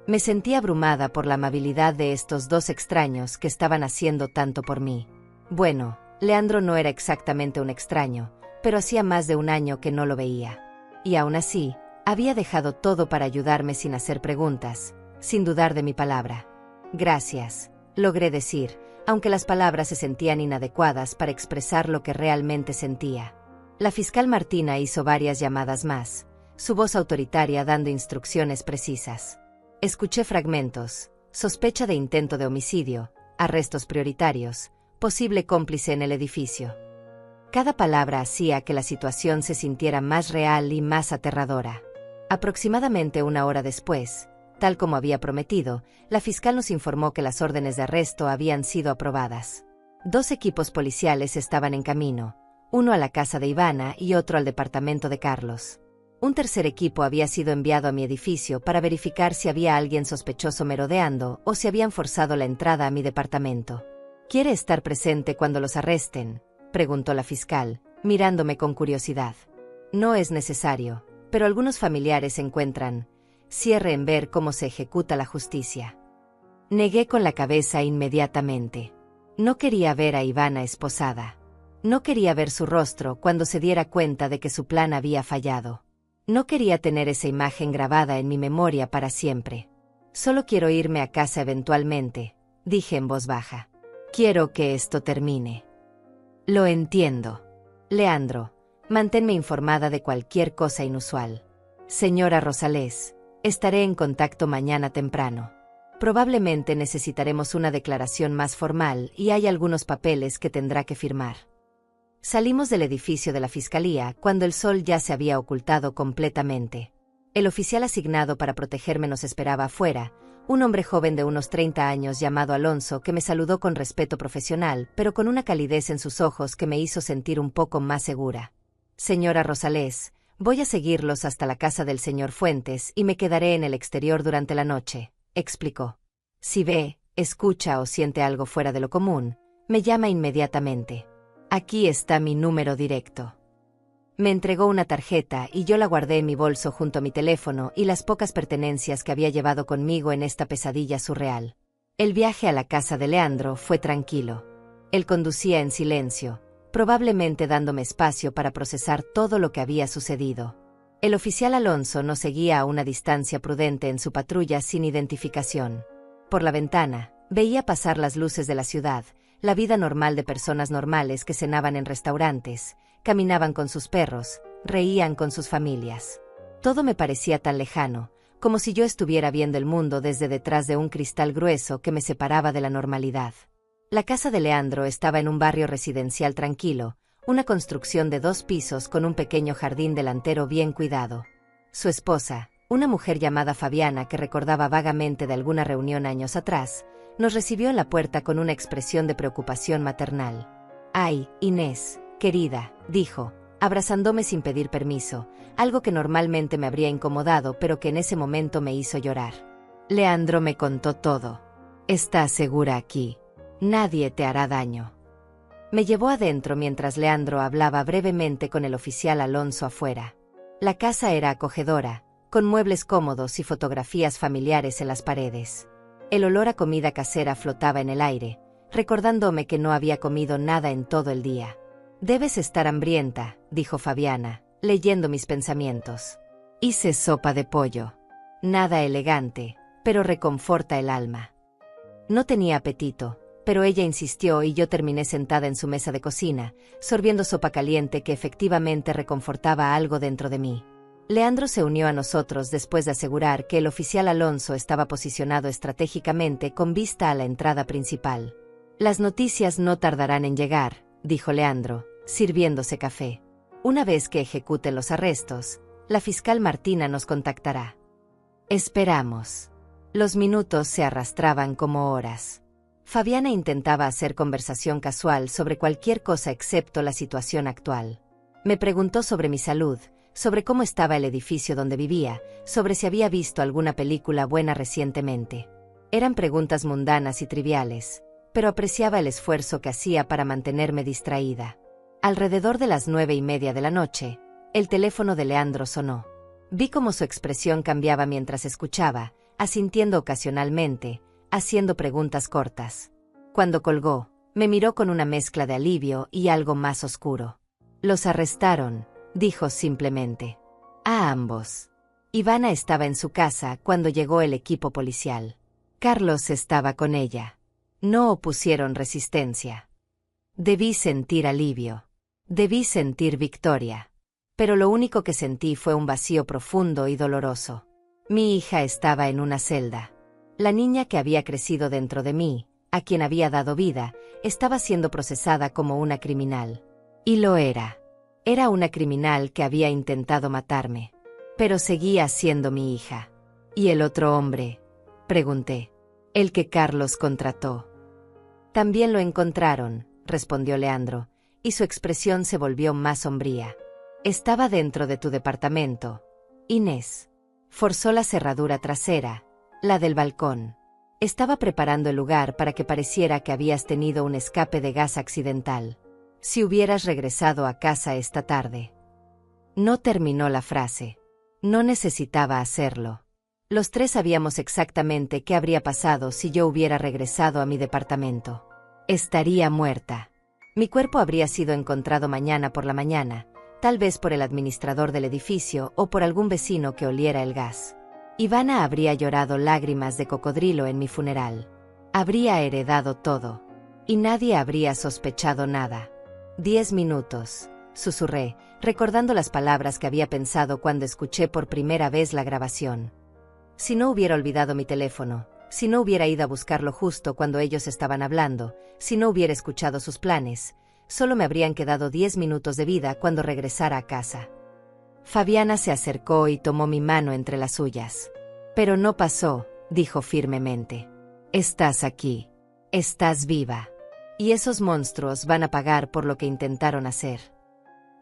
Me sentí abrumada por la amabilidad de estos 2 extraños que estaban haciendo tanto por mí. Bueno, Leandro no era exactamente un extraño, pero hacía más de 1 año que no lo veía. Y aún así, había dejado todo para ayudarme sin hacer preguntas, sin dudar de mi palabra. Gracias, logré decir, aunque las palabras se sentían inadecuadas para expresar lo que realmente sentía. La fiscal Martina hizo varias llamadas más, su voz autoritaria dando instrucciones precisas. Escuché fragmentos: sospecha de intento de homicidio, arrestos prioritarios, posible cómplice en el edificio. Cada palabra hacía que la situación se sintiera más real y más aterradora. Aproximadamente 1 hora después, tal como había prometido, la fiscal nos informó que las órdenes de arresto habían sido aprobadas. 2 equipos policiales estaban en camino, uno a la casa de Ivana y otro al departamento de Carlos. Un tercer equipo había sido enviado a mi edificio para verificar si había alguien sospechoso merodeando o si habían forzado la entrada a mi departamento. ¿Quiere estar presente cuando los arresten?, preguntó la fiscal, mirándome con curiosidad. No es necesario, pero algunos familiares encuentran cierre en ver cómo se ejecuta la justicia. Negué con la cabeza inmediatamente. No quería ver a Ivana esposada. No quería ver su rostro cuando se diera cuenta de que su plan había fallado. No quería tener esa imagen grabada en mi memoria para siempre. Solo quiero irme a casa eventualmente, dije en voz baja. Quiero que esto termine. Lo entiendo. Leandro, manténme informada de cualquier cosa inusual. Señora Rosales, estaré en contacto mañana temprano. Probablemente necesitaremos una declaración más formal y hay algunos papeles que tendrá que firmar. Salimos del edificio de la fiscalía cuando el sol ya se había ocultado completamente. El oficial asignado para protegerme nos esperaba afuera, un hombre joven de unos 30 años llamado Alonso que me saludó con respeto profesional, pero con una calidez en sus ojos que me hizo sentir un poco más segura. Señora Rosales, voy a seguirlos hasta la casa del señor Fuentes y me quedaré en el exterior durante la noche, explicó. Si ve, escucha o siente algo fuera de lo común, me llama inmediatamente. Aquí está mi número directo. Me entregó una tarjeta y yo la guardé en mi bolso junto a mi teléfono y las pocas pertenencias que había llevado conmigo en esta pesadilla surreal. El viaje a la casa de Leandro fue tranquilo. Él conducía en silencio, probablemente dándome espacio para procesar todo lo que había sucedido. El oficial Alonso nos seguía a una distancia prudente en su patrulla sin identificación. Por la ventana, veía pasar las luces de la ciudad, la vida normal de personas normales que cenaban en restaurantes, caminaban con sus perros, reían con sus familias. Todo me parecía tan lejano, como si yo estuviera viendo el mundo desde detrás de un cristal grueso que me separaba de la normalidad. La casa de Leandro estaba en un barrio residencial tranquilo, una construcción de 2 pisos con un pequeño jardín delantero bien cuidado. Su esposa, una mujer llamada Fabiana que recordaba vagamente de alguna reunión años atrás, nos recibió en la puerta con una expresión de preocupación maternal. «Ay, Inés, querida», dijo, abrazándome sin pedir permiso, algo que normalmente me habría incomodado pero que en ese momento me hizo llorar. «Leandro me contó todo. Estás segura aquí. Nadie te hará daño». Me llevó adentro mientras Leandro hablaba brevemente con el oficial Alonso afuera. La casa era acogedora, con muebles cómodos y fotografías familiares en las paredes. El olor a comida casera flotaba en el aire, recordándome que no había comido nada en todo el día. «Debes estar hambrienta», dijo Fabiana, leyendo mis pensamientos. «Hice sopa de pollo. Nada elegante, pero reconforta el alma». No tenía apetito, pero ella insistió y yo terminé sentada en su mesa de cocina, sorbiendo sopa caliente que efectivamente reconfortaba algo dentro de mí. Leandro se unió a nosotros después de asegurar que el oficial Alonso estaba posicionado estratégicamente con vista a la entrada principal. «Las noticias no tardarán en llegar», dijo Leandro, sirviéndose café. «Una vez que ejecuten los arrestos, la fiscal Martina nos contactará». Esperamos. Los minutos se arrastraban como horas. Fabiana intentaba hacer conversación casual sobre cualquier cosa excepto la situación actual. Me preguntó sobre mi salud, sobre cómo estaba el edificio donde vivía, sobre si había visto alguna película buena recientemente. Eran preguntas mundanas y triviales, pero apreciaba el esfuerzo que hacía para mantenerme distraída. Alrededor de las 9:30 de la noche, el teléfono de Leandro sonó. Vi cómo su expresión cambiaba mientras escuchaba, asintiendo ocasionalmente, haciendo preguntas cortas. Cuando colgó, me miró con una mezcla de alivio y algo más oscuro. «Los arrestaron», dijo simplemente. «A ambos». Ivana estaba en su casa cuando llegó el equipo policial. Carlos estaba con ella. No opusieron resistencia. Debí sentir alivio. Debí sentir victoria. Pero lo único que sentí fue un vacío profundo y doloroso. Mi hija estaba en una celda. La niña que había crecido dentro de mí, a quien había dado vida, estaba siendo procesada como una criminal. Y lo era. Era una criminal que había intentado matarme. Pero seguía siendo mi hija. ¿Y el otro hombre?, pregunté. «El que Carlos contrató». «También lo encontraron», respondió Leandro, y su expresión se volvió más sombría. «Estaba dentro de tu departamento, Inés». Forzó la cerradura trasera, la del balcón. Estaba preparando el lugar para que pareciera que habías tenido un escape de gas accidental. «Si hubieras regresado a casa esta tarde». No terminó la frase. No necesitaba hacerlo. Los tres sabíamos exactamente qué habría pasado si yo hubiera regresado a mi departamento. Estaría muerta. Mi cuerpo habría sido encontrado mañana por la mañana, tal vez por el administrador del edificio o por algún vecino que oliera el gas. Ivana habría llorado lágrimas de cocodrilo en mi funeral. Habría heredado todo. Y nadie habría sospechado nada. 10 minutos, susurré, recordando las palabras que había pensado cuando escuché por primera vez la grabación. Si no hubiera olvidado mi teléfono, si no hubiera ido a buscarlo justo cuando ellos estaban hablando, si no hubiera escuchado sus planes, solo me habrían quedado 10 minutos de vida cuando regresara a casa. Fabiana se acercó y tomó mi mano entre las suyas. Pero no pasó, dijo firmemente. Estás aquí. Estás viva. Y esos monstruos van a pagar por lo que intentaron hacer.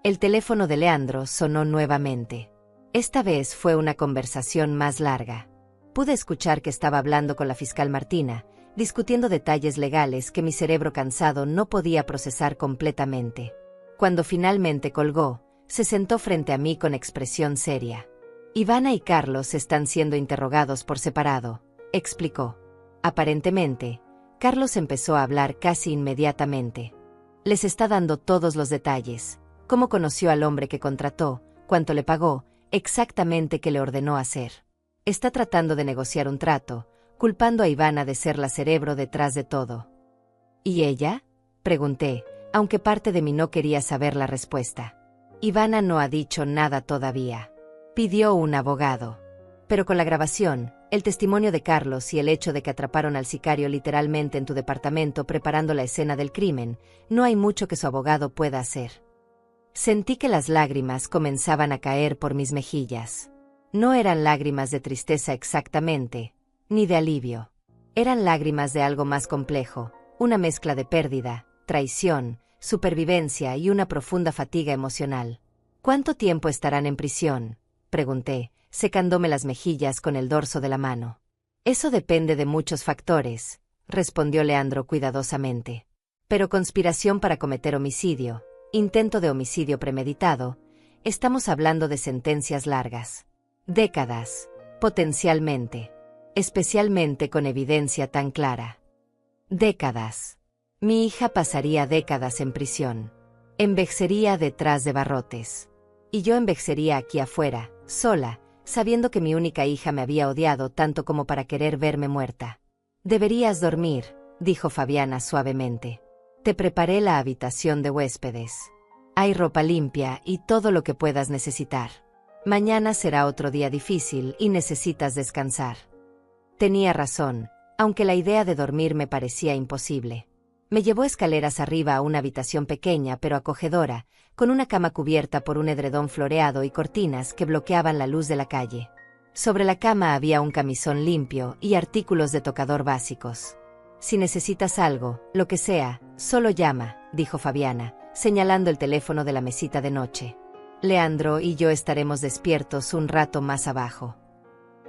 El teléfono de Leandro sonó nuevamente. Esta vez fue una conversación más larga. Pude escuchar que estaba hablando con la fiscal Martina, discutiendo detalles legales que mi cerebro cansado no podía procesar completamente. Cuando finalmente colgó, se sentó frente a mí con expresión seria. Ivana y Carlos están siendo interrogados por separado, explicó. Aparentemente, Carlos empezó a hablar casi inmediatamente. Les está dando todos los detalles, cómo conoció al hombre que contrató, cuánto le pagó, exactamente qué le ordenó hacer. Está tratando de negociar un trato, culpando a Ivana de ser la cerebro detrás de todo. ¿Y ella?, pregunté, aunque parte de mí no quería saber la respuesta. Ivana no ha dicho nada todavía. Pidió un abogado. Pero con la grabación, el testimonio de Carlos y el hecho de que atraparon al sicario literalmente en tu departamento preparando la escena del crimen, no hay mucho que su abogado pueda hacer. Sentí que las lágrimas comenzaban a caer por mis mejillas. No eran lágrimas de tristeza exactamente, ni de alivio. Eran lágrimas de algo más complejo, una mezcla de pérdida, traición, supervivencia y una profunda fatiga emocional. ¿Cuánto tiempo estarán en prisión?, pregunté, secándome las mejillas con el dorso de la mano. Eso depende de muchos factores, respondió Leandro cuidadosamente. Pero conspiración para cometer homicidio, intento de homicidio premeditado, estamos hablando de sentencias largas. Décadas, potencialmente. Especialmente con evidencia tan clara. Décadas. Mi hija pasaría décadas en prisión. Envejecería detrás de barrotes. Y yo envejecería aquí afuera, sola, sabiendo que mi única hija me había odiado tanto como para querer verme muerta. Deberías dormir, dijo Fabiana suavemente. Te preparé la habitación de huéspedes. Hay ropa limpia y todo lo que puedas necesitar. Mañana será otro día difícil y necesitas descansar. Tenía razón, aunque la idea de dormir me parecía imposible. Me llevó escaleras arriba a una habitación pequeña pero acogedora, con una cama cubierta por un edredón floreado y cortinas que bloqueaban la luz de la calle. Sobre la cama había un camisón limpio y artículos de tocador básicos. Si necesitas algo, lo que sea, solo llama, dijo Fabiana, señalando el teléfono de la mesita de noche. Leandro y yo estaremos despiertos un rato más abajo.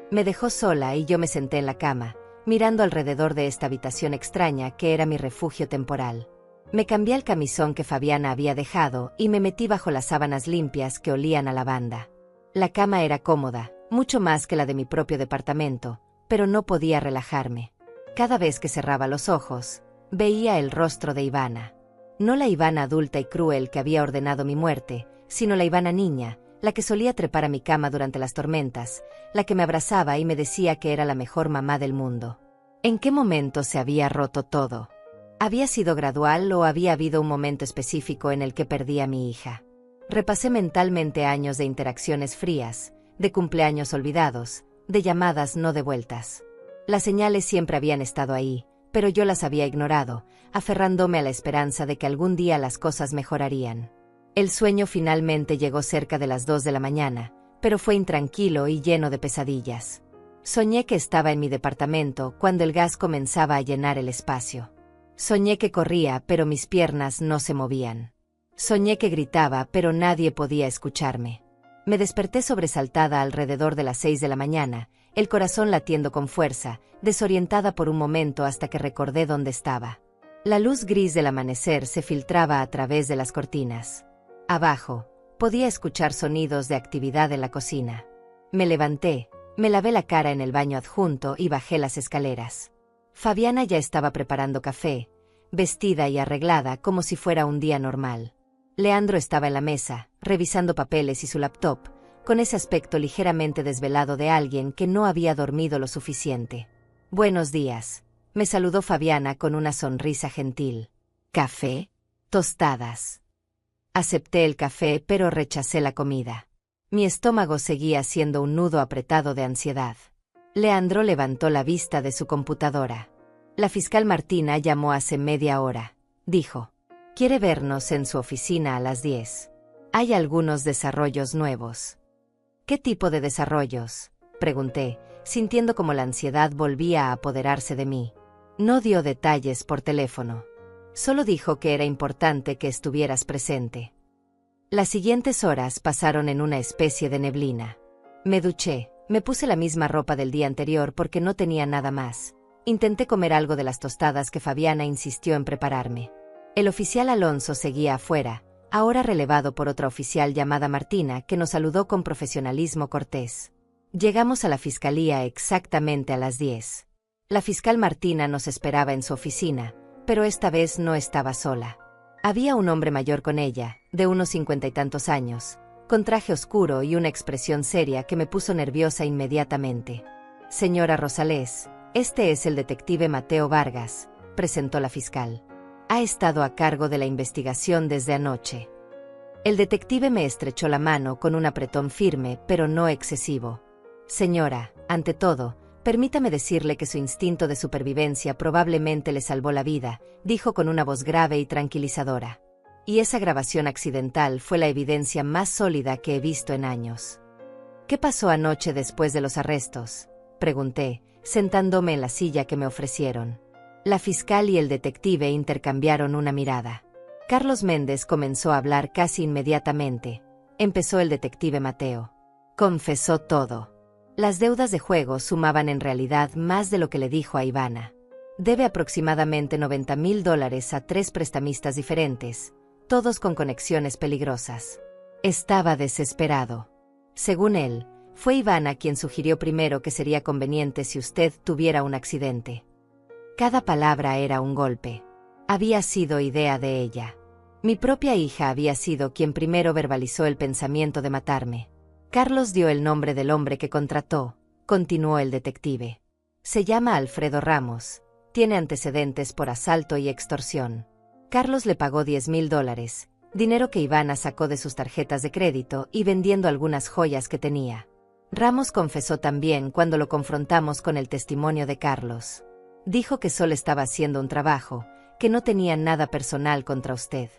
Me dejó sola y yo me senté en la cama, mirando alrededor de esta habitación extraña que era mi refugio temporal. Me cambié el camisón que Fabiana había dejado y me metí bajo las sábanas limpias que olían a lavanda. La cama era cómoda, mucho más que la de mi propio departamento, pero no podía relajarme. Cada vez que cerraba los ojos, veía el rostro de Ivana. No la Ivana adulta y cruel que había ordenado mi muerte, sino la Ivana niña, la que solía trepar a mi cama durante las tormentas, la que me abrazaba y me decía que era la mejor mamá del mundo. ¿En qué momento se había roto todo? ¿Había sido gradual o había habido un momento específico en el que perdí a mi hija? Repasé mentalmente años de interacciones frías, de cumpleaños olvidados, de llamadas no devueltas. Las señales siempre habían estado ahí, pero yo las había ignorado, aferrándome a la esperanza de que algún día las cosas mejorarían. El sueño finalmente llegó cerca de las 2 de la mañana, pero fue intranquilo y lleno de pesadillas. Soñé que estaba en mi departamento cuando el gas comenzaba a llenar el espacio. Soñé que corría, pero mis piernas no se movían. Soñé que gritaba, pero nadie podía escucharme. Me desperté sobresaltada alrededor de las 6 de la mañana, el corazón latiendo con fuerza, desorientada por un momento hasta que recordé dónde estaba. La luz gris del amanecer se filtraba a través de las cortinas. Abajo, podía escuchar sonidos de actividad en la cocina. Me levanté, me lavé la cara en el baño adjunto y bajé las escaleras. Fabiana ya estaba preparando café, vestida y arreglada como si fuera un día normal. Leandro estaba en la mesa, revisando papeles y su laptop, con ese aspecto ligeramente desvelado de alguien que no había dormido lo suficiente. «Buenos días», me saludó Fabiana con una sonrisa gentil. «¿Café? Tostadas». Acepté el café, pero rechacé la comida. Mi estómago seguía siendo un nudo apretado de ansiedad. Leandro levantó la vista de su computadora. «La fiscal Martina llamó hace media hora», dijo. «Quiere vernos en su oficina a las 10. Hay algunos desarrollos nuevos». ¿Qué tipo de desarrollos?, pregunté, sintiendo como la ansiedad volvía a apoderarse de mí. No dio detalles por teléfono. Solo dijo que era importante que estuvieras presente. Las siguientes horas pasaron en una especie de neblina. Me duché, me puse la misma ropa del día anterior porque no tenía nada más. Intenté comer algo de las tostadas que Fabiana insistió en prepararme. El oficial Alonso seguía afuera, ahora relevado por otra oficial llamada Martina, que nos saludó con profesionalismo cortés. Llegamos a la fiscalía exactamente a las 10. La fiscal Martina nos esperaba en su oficina, pero esta vez no estaba sola. Había un hombre mayor con ella, de unos 50 y tantos años, con traje oscuro y una expresión seria que me puso nerviosa inmediatamente. Señora Rosales, este es el detective Mateo Vargas, presentó la fiscal. Ha estado a cargo de la investigación desde anoche. El detective me estrechó la mano con un apretón firme, pero no excesivo. Señora, ante todo, permítame decirle que su instinto de supervivencia probablemente le salvó la vida, dijo con una voz grave y tranquilizadora. Y esa grabación accidental fue la evidencia más sólida que he visto en años. ¿Qué pasó anoche después de los arrestos?, pregunté, sentándome en la silla que me ofrecieron. La fiscal y el detective intercambiaron una mirada. Carlos Méndez comenzó a hablar casi inmediatamente. Empezó el detective Mateo. Confesó todo. Las deudas de juego sumaban en realidad más de lo que le dijo a Ivana. Debe aproximadamente $90,000 a 3 prestamistas diferentes, todos con conexiones peligrosas. Estaba desesperado. Según él, fue Ivana quien sugirió primero que sería conveniente si usted tuviera un accidente. Cada palabra era un golpe. Había sido idea de ella. Mi propia hija había sido quien primero verbalizó el pensamiento de matarme. Carlos dio el nombre del hombre que contrató, continuó el detective. Se llama Alfredo Ramos, tiene antecedentes por asalto y extorsión. Carlos le pagó $10,000, dinero que Ivana sacó de sus tarjetas de crédito y vendiendo algunas joyas que tenía. Ramos confesó también cuando lo confrontamos con el testimonio de Carlos. Dijo que solo estaba haciendo un trabajo, que no tenía nada personal contra usted.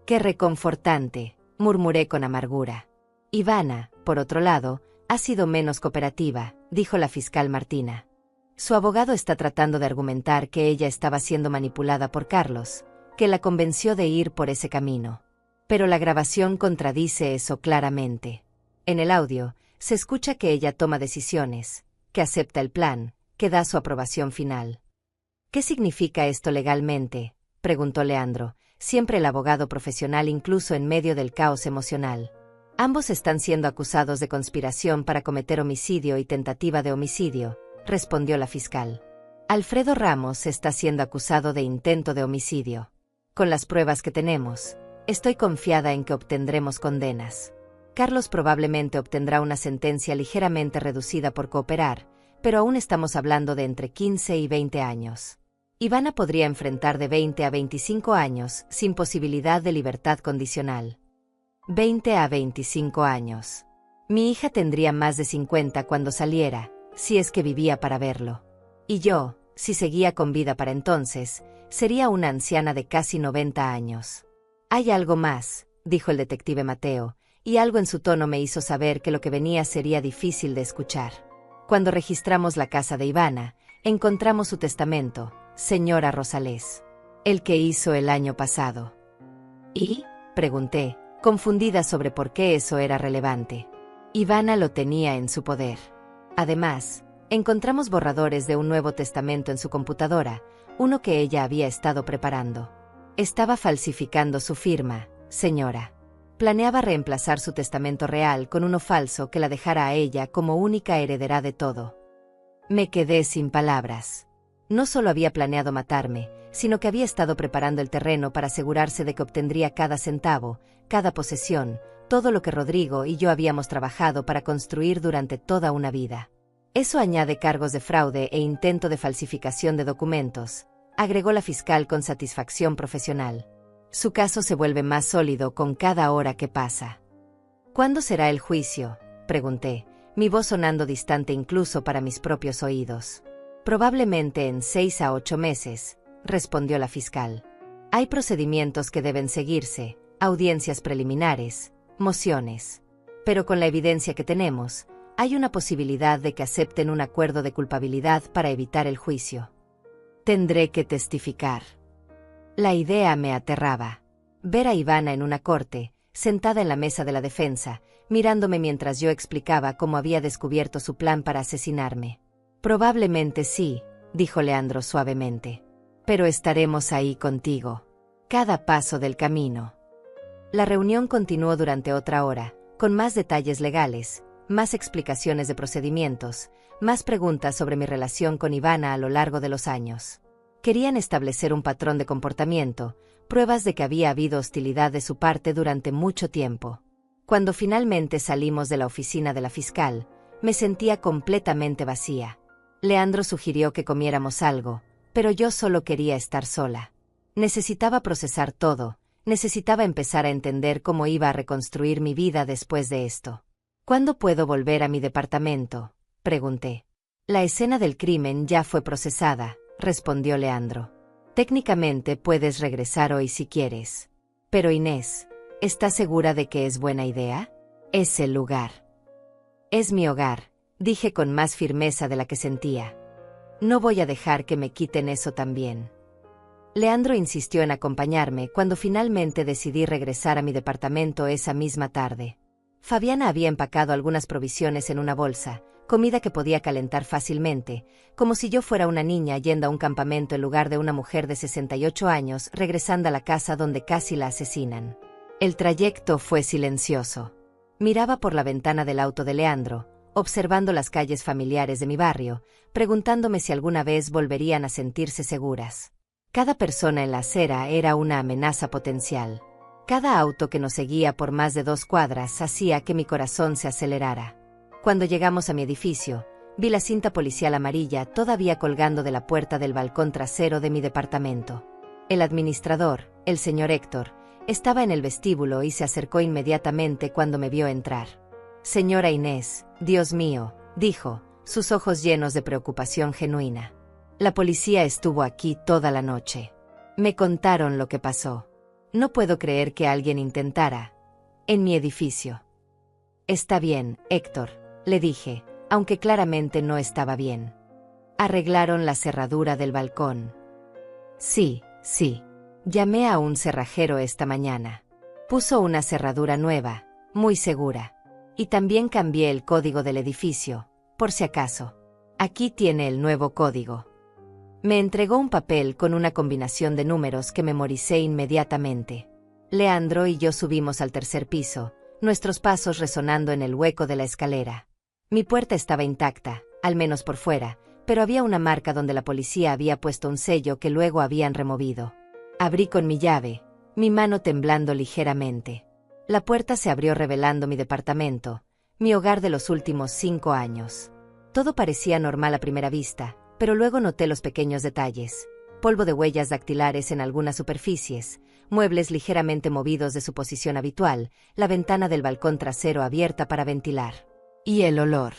¡Qué reconfortante!, murmuré con amargura. Ivana, por otro lado, ha sido menos cooperativa, dijo la fiscal Martina. Su abogado está tratando de argumentar que ella estaba siendo manipulada por Carlos, que la convenció de ir por ese camino. Pero la grabación contradice eso claramente. En el audio, se escucha que ella toma decisiones, que acepta el plan, que da su aprobación final. ¿Qué significa esto legalmente?, preguntó Leandro, siempre el abogado profesional incluso en medio del caos emocional. Ambos están siendo acusados de conspiración para cometer homicidio y tentativa de homicidio, respondió la fiscal. Alfredo Ramos está siendo acusado de intento de homicidio. Con las pruebas que tenemos, estoy confiada en que obtendremos condenas. Carlos probablemente obtendrá una sentencia ligeramente reducida por cooperar, pero aún estamos hablando de entre 15 y 20 años. Ivana podría enfrentar de 20 a 25 años sin posibilidad de libertad condicional. 20 a 25 años. Mi hija tendría más de 50 cuando saliera, si es que vivía para verlo. Y yo, si seguía con vida para entonces, sería una anciana de casi 90 años. Hay algo más, dijo el detective Mateo, y algo en su tono me hizo saber que lo que venía sería difícil de escuchar. Cuando registramos la casa de Ivana, encontramos su testamento, señora Rosales. El que hizo el año pasado. ¿Y?, pregunté, confundida sobre por qué eso era relevante. Ivana lo tenía en su poder. Además, encontramos borradores de un nuevo testamento en su computadora, uno que ella había estado preparando. Estaba falsificando su firma, señora. Planeaba reemplazar su testamento real con uno falso que la dejara a ella como única heredera de todo. Me quedé sin palabras. No solo había planeado matarme, sino que había estado preparando el terreno para asegurarse de que obtendría cada centavo, cada posesión, todo lo que Rodrigo y yo habíamos trabajado para construir durante toda una vida. Eso añade cargos de fraude e intento de falsificación de documentos, agregó la fiscal con satisfacción profesional. Su caso se vuelve más sólido con cada hora que pasa. ¿Cuándo será el juicio?, pregunté, mi voz sonando distante incluso para mis propios oídos. Probablemente en 6 a 8 meses, respondió la fiscal. Hay procedimientos que deben seguirse, audiencias preliminares, mociones. Pero con la evidencia que tenemos, hay una posibilidad de que acepten un acuerdo de culpabilidad para evitar el juicio. Tendré que testificar. La idea me aterraba. Ver a Ivana en una corte, sentada en la mesa de la defensa, mirándome mientras yo explicaba cómo había descubierto su plan para asesinarme. Probablemente sí, dijo Leandro suavemente. Pero estaremos ahí contigo. Cada paso del camino. La reunión continuó durante otra hora, con más detalles legales, más explicaciones de procedimientos, más preguntas sobre mi relación con Ivana a lo largo de los años. Querían establecer un patrón de comportamiento, pruebas de que había habido hostilidad de su parte durante mucho tiempo. Cuando finalmente salimos de la oficina de la fiscal, me sentía completamente vacía. Leandro sugirió que comiéramos algo, pero yo solo quería estar sola. Necesitaba procesar todo, necesitaba empezar a entender cómo iba a reconstruir mi vida después de esto. ¿Cuándo puedo volver a mi departamento?, pregunté. La escena del crimen ya fue procesada, respondió Leandro. Técnicamente puedes regresar hoy si quieres. Pero Inés, ¿estás segura de que es buena idea? Es el lugar. Es mi hogar, dije con más firmeza de la que sentía. No voy a dejar que me quiten eso también. Leandro insistió en acompañarme cuando finalmente decidí regresar a mi departamento esa misma tarde. Fabiana había empacado algunas provisiones en una bolsa, comida que podía calentar fácilmente, como si yo fuera una niña yendo a un campamento en lugar de una mujer de 68 años regresando a la casa donde casi la asesinan. El trayecto fue silencioso. Miraba por la ventana del auto de Leandro, observando las calles familiares de mi barrio, preguntándome si alguna vez volverían a sentirse seguras. Cada persona en la acera era una amenaza potencial. Cada auto que nos seguía por más de 2 cuadras hacía que mi corazón se acelerara. Cuando llegamos a mi edificio, vi la cinta policial amarilla todavía colgando de la puerta del balcón trasero de mi departamento. El administrador, el señor Héctor, estaba en el vestíbulo y se acercó inmediatamente cuando me vio entrar. Señora Inés, Dios mío, dijo, sus ojos llenos de preocupación genuina. La policía estuvo aquí toda la noche. Me contaron lo que pasó. No puedo creer que alguien intentara. En mi edificio. Está bien, Héctor, le dije, aunque claramente no estaba bien. Arreglaron la cerradura del balcón. Sí. Llamé a un cerrajero esta mañana. Puso una cerradura nueva, muy segura. Y también cambié el código del edificio, por si acaso. Aquí tiene el nuevo código. Me entregó un papel con una combinación de números que memoricé inmediatamente. Leandro y yo subimos al 3er piso, nuestros pasos resonando en el hueco de la escalera. Mi puerta estaba intacta, al menos por fuera, pero había una marca donde la policía había puesto un sello que luego habían removido. Abrí con mi llave, mi mano temblando ligeramente. La puerta se abrió revelando mi departamento, mi hogar de los últimos 5 años. Todo parecía normal a primera vista, pero luego noté los pequeños detalles. Polvo de huellas dactilares en algunas superficies, muebles ligeramente movidos de su posición habitual, la ventana del balcón trasero abierta para ventilar. Y el olor.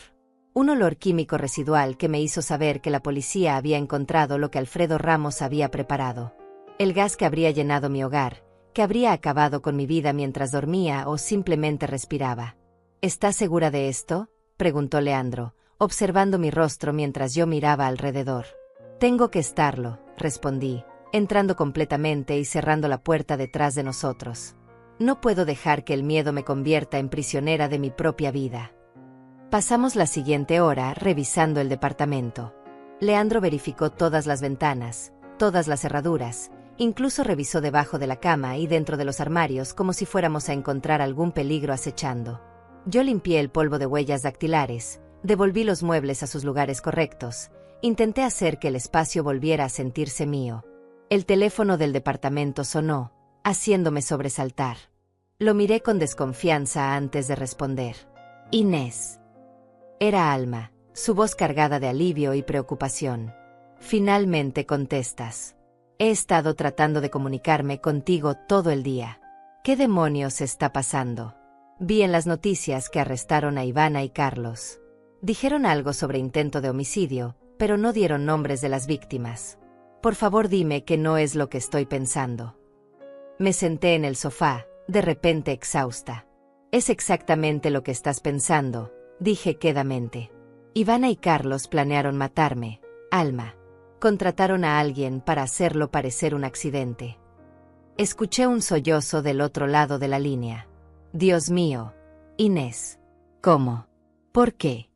Un olor químico residual que me hizo saber que la policía había encontrado lo que Alfredo Ramos había preparado. El gas que habría llenado mi hogar, que habría acabado con mi vida mientras dormía o simplemente respiraba. ¿Estás segura de esto?, preguntó Leandro, observando mi rostro mientras yo miraba alrededor. Tengo que estarlo, respondí, entrando completamente y cerrando la puerta detrás de nosotros. No puedo dejar que el miedo me convierta en prisionera de mi propia vida. Pasamos la siguiente hora revisando el departamento. Leandro verificó todas las ventanas, todas las cerraduras, incluso revisó debajo de la cama y dentro de los armarios como si fuéramos a encontrar algún peligro acechando. Yo limpié el polvo de huellas dactilares, devolví los muebles a sus lugares correctos, intenté hacer que el espacio volviera a sentirse mío. El teléfono del departamento sonó, haciéndome sobresaltar. Lo miré con desconfianza antes de responder. Inés. Era Alma, su voz cargada de alivio y preocupación. Finalmente contestas. He estado tratando de comunicarme contigo todo el día. ¿Qué demonios está pasando? Vi en las noticias que arrestaron a Ivana y Carlos. Dijeron algo sobre intento de homicidio, pero no dieron nombres de las víctimas. Por favor dime que no es lo que estoy pensando. Me senté en el sofá, de repente exhausta. Es exactamente lo que estás pensando, dije quedamente. Ivana y Carlos planearon matarme, Alma. Contrataron a alguien para hacerlo parecer un accidente. Escuché un sollozo del otro lado de la línea. Dios mío, Inés. ¿Cómo? ¿Por qué?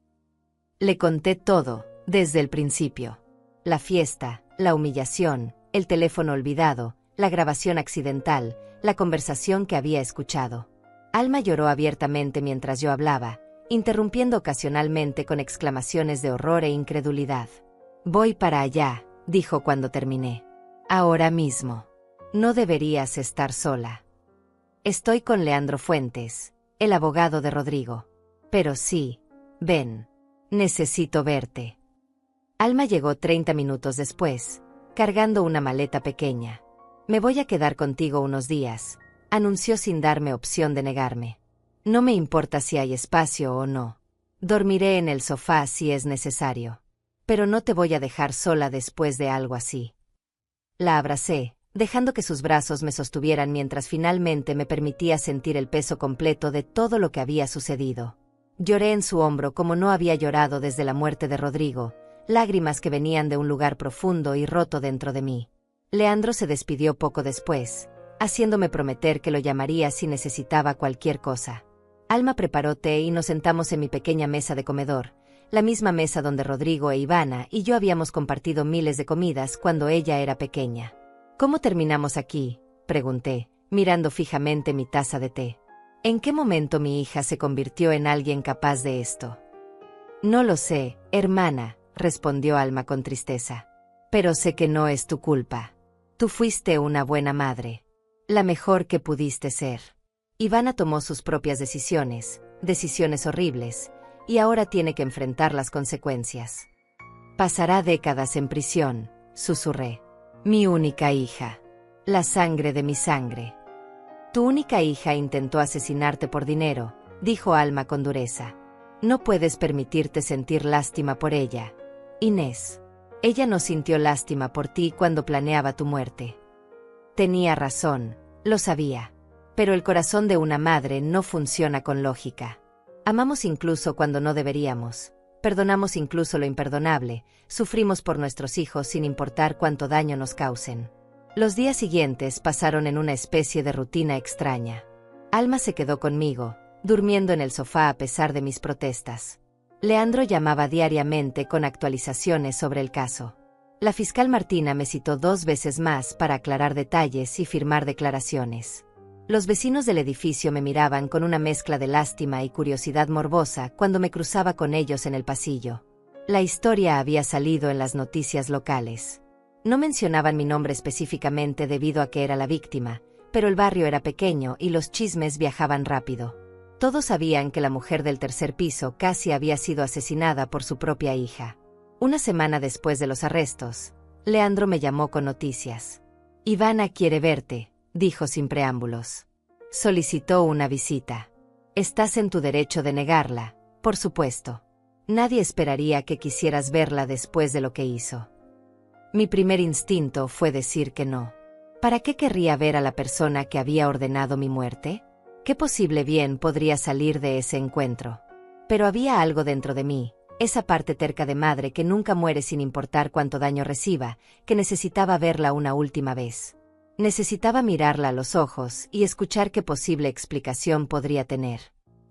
Le conté todo, desde el principio. La fiesta, la humillación, el teléfono olvidado, la grabación accidental, la conversación que había escuchado. Alma lloró abiertamente mientras yo hablaba, interrumpiendo ocasionalmente con exclamaciones de horror e incredulidad. Voy para allá, dijo cuando terminé. Ahora mismo. No deberías estar sola. Estoy con Leandro Fuentes, el abogado de Rodrigo. Pero sí, ven. Necesito verte. Alma llegó 30 minutos después, cargando una maleta pequeña. Me voy a quedar contigo unos días, anunció sin darme opción de negarme. No me importa si hay espacio o no. Dormiré en el sofá si es necesario. Pero no te voy a dejar sola después de algo así. La abracé, dejando que sus brazos me sostuvieran mientras finalmente me permitía sentir el peso completo de todo lo que había sucedido. Lloré en su hombro como no había llorado desde la muerte de Rodrigo, lágrimas que venían de un lugar profundo y roto dentro de mí. Leandro se despidió poco después, haciéndome prometer que lo llamaría si necesitaba cualquier cosa. Alma preparó té y nos sentamos en mi pequeña mesa de comedor, la misma mesa donde Rodrigo e Ivana y yo habíamos compartido miles de comidas cuando ella era pequeña. ¿Cómo terminamos aquí?, pregunté, mirando fijamente mi taza de té. ¿En qué momento mi hija se convirtió en alguien capaz de esto? No lo sé, hermana, respondió Alma con tristeza. Pero sé que no es tu culpa. Tú fuiste una buena madre. La mejor que pudiste ser. Ivana tomó sus propias decisiones horribles, y ahora tiene que enfrentar las consecuencias. Pasará décadas en prisión, susurré. Mi única hija. La sangre de mi sangre. Tu única hija intentó asesinarte por dinero, dijo Alma con dureza. No puedes permitirte sentir lástima por ella, Inés. Ella no sintió lástima por ti cuando planeaba tu muerte. Tenía razón, lo sabía. Pero el corazón de una madre no funciona con lógica. Amamos incluso cuando no deberíamos. Perdonamos incluso lo imperdonable, sufrimos por nuestros hijos sin importar cuánto daño nos causen. Los días siguientes pasaron en una especie de rutina extraña. Alma se quedó conmigo, durmiendo en el sofá a pesar de mis protestas. Leandro llamaba diariamente con actualizaciones sobre el caso. La fiscal Martina me citó 2 veces más para aclarar detalles y firmar declaraciones. Los vecinos del edificio me miraban con una mezcla de lástima y curiosidad morbosa cuando me cruzaba con ellos en el pasillo. La historia había salido en las noticias locales. No mencionaban mi nombre específicamente debido a que era la víctima, pero el barrio era pequeño y los chismes viajaban rápido. Todos sabían que la mujer del tercer piso casi había sido asesinada por su propia hija. Una semana después de los arrestos, Leandro me llamó con noticias. Ivana quiere verte, dijo sin preámbulos. Solicitó una visita. Estás en tu derecho de negarla, por supuesto. Nadie esperaría que quisieras verla después de lo que hizo. Mi primer instinto fue decir que no. ¿Para qué querría ver a la persona que había ordenado mi muerte? ¿Qué posible bien podría salir de ese encuentro? Pero había algo dentro de mí, esa parte terca de madre que nunca muere sin importar cuánto daño reciba, que necesitaba verla una última vez. Necesitaba mirarla a los ojos y escuchar qué posible explicación podría tener.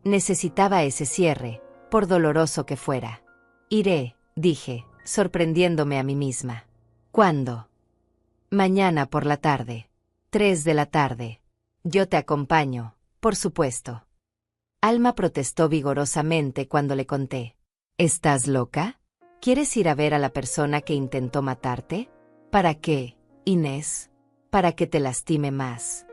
Necesitaba ese cierre, por doloroso que fuera. Iré, dije, sorprendiéndome a mí misma. ¿Cuándo? Mañana por la tarde. 3 de la tarde. Yo te acompaño, por supuesto. Alma protestó vigorosamente cuando le conté. ¿Estás loca? ¿Quieres ir a ver a la persona que intentó matarte? ¿Para qué, Inés? Para que te lastime más.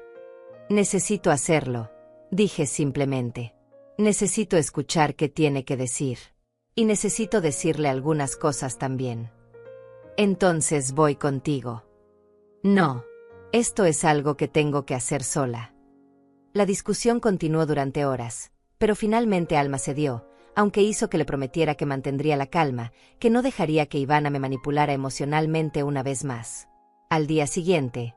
Necesito hacerlo, dije simplemente. Necesito escuchar qué tiene que decir. Y necesito decirle algunas cosas también. Entonces voy contigo. No. Esto es algo que tengo que hacer sola. La discusión continuó durante horas, pero finalmente Alma cedió, aunque hizo que le prometiera que mantendría la calma, que no dejaría que Ivana me manipulara emocionalmente una vez más. Al día siguiente,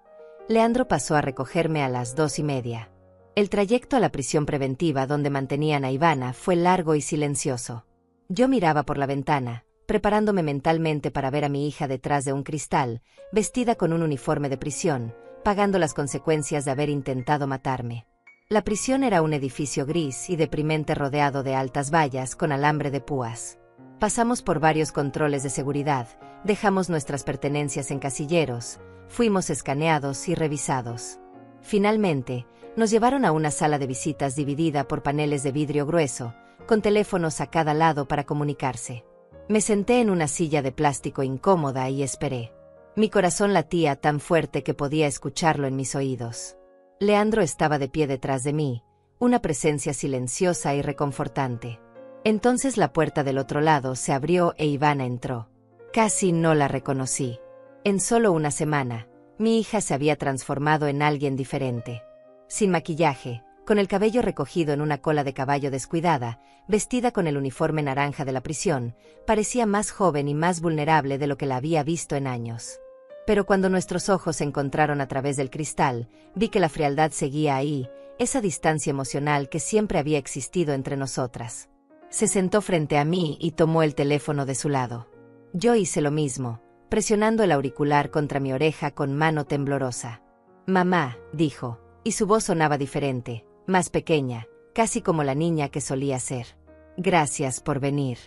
Leandro pasó a recogerme a las 2:30. El trayecto a la prisión preventiva donde mantenían a Ivana fue largo y silencioso. Yo miraba por la ventana, preparándome mentalmente para ver a mi hija detrás de un cristal, vestida con un uniforme de prisión, pagando las consecuencias de haber intentado matarme. La prisión era un edificio gris y deprimente rodeado de altas vallas con alambre de púas. Pasamos por varios controles de seguridad, dejamos nuestras pertenencias en casilleros, fuimos escaneados y revisados. Finalmente, nos llevaron a una sala de visitas dividida por paneles de vidrio grueso, con teléfonos a cada lado para comunicarse. Me senté en una silla de plástico incómoda y esperé. Mi corazón latía tan fuerte que podía escucharlo en mis oídos. Leandro estaba de pie detrás de mí, una presencia silenciosa y reconfortante. Entonces la puerta del otro lado se abrió e Ivana entró. Casi no la reconocí. En solo una semana, mi hija se había transformado en alguien diferente. Sin maquillaje, con el cabello recogido en una cola de caballo descuidada, vestida con el uniforme naranja de la prisión, parecía más joven y más vulnerable de lo que la había visto en años. Pero cuando nuestros ojos se encontraron a través del cristal, vi que la frialdad seguía ahí, esa distancia emocional que siempre había existido entre nosotras. Se sentó frente a mí y tomó el teléfono de su lado. Yo hice lo mismo, presionando el auricular contra mi oreja con mano temblorosa. «Mamá», dijo, y su voz sonaba diferente, más pequeña, casi como la niña que solía ser. «Gracias por venir».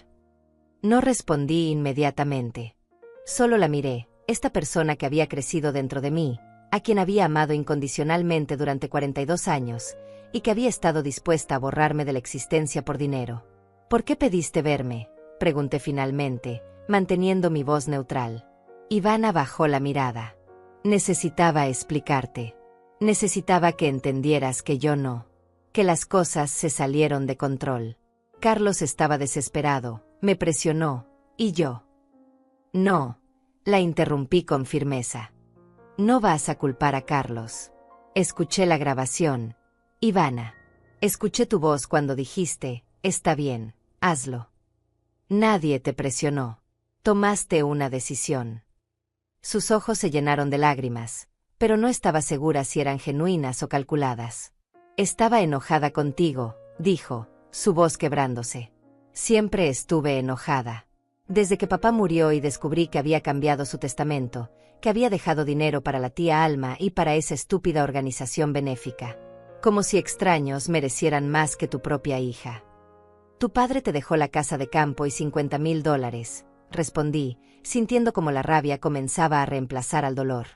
No respondí inmediatamente. Solo la miré, esta persona que había crecido dentro de mí, a quien había amado incondicionalmente durante 42 años, y que había estado dispuesta a borrarme de la existencia por dinero. «¿Por qué pediste verme?», pregunté finalmente, manteniendo mi voz neutral. Ivana bajó la mirada. «Necesitaba explicarte. Necesitaba que entendieras que yo no. Que las cosas se salieron de control. Carlos estaba desesperado, me presionó, y yo». «No», la interrumpí con firmeza. «No vas a culpar a Carlos. Escuché la grabación. Ivana. Escuché tu voz cuando dijiste, está bien, hazlo. Nadie te presionó. Tomaste una decisión». Sus ojos se llenaron de lágrimas, pero no estaba segura si eran genuinas o calculadas. «Estaba enojada contigo», dijo, su voz quebrándose. «Siempre estuve enojada. Desde que papá murió y descubrí que había cambiado su testamento, que había dejado dinero para la tía Alma y para esa estúpida organización benéfica. Como si extraños merecieran más que tu propia hija». «Tu padre te dejó la casa de campo y $50,000, respondí, sintiendo como la rabia comenzaba a reemplazar al dolor.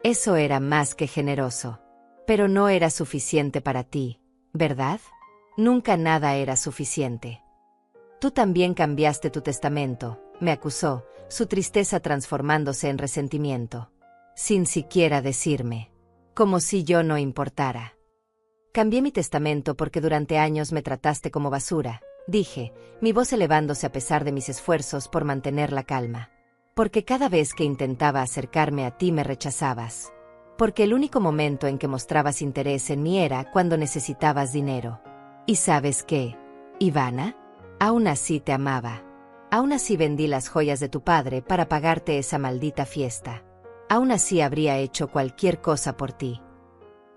«Eso era más que generoso. Pero no era suficiente para ti, ¿verdad? Nunca nada era suficiente. Tú también cambiaste tu testamento», me acusó, su tristeza transformándose en resentimiento. «Sin siquiera decirme. Como si yo no importara». «Cambié mi testamento porque durante años me trataste como basura», dije, mi voz elevándose a pesar de mis esfuerzos por mantener la calma. «Porque cada vez que intentaba acercarme a ti me rechazabas. Porque el único momento en que mostrabas interés en mí era cuando necesitabas dinero. ¿Y sabes qué, Ivana? Aún así te amaba. Aún así vendí las joyas de tu padre para pagarte esa maldita fiesta. Aún así habría hecho cualquier cosa por ti».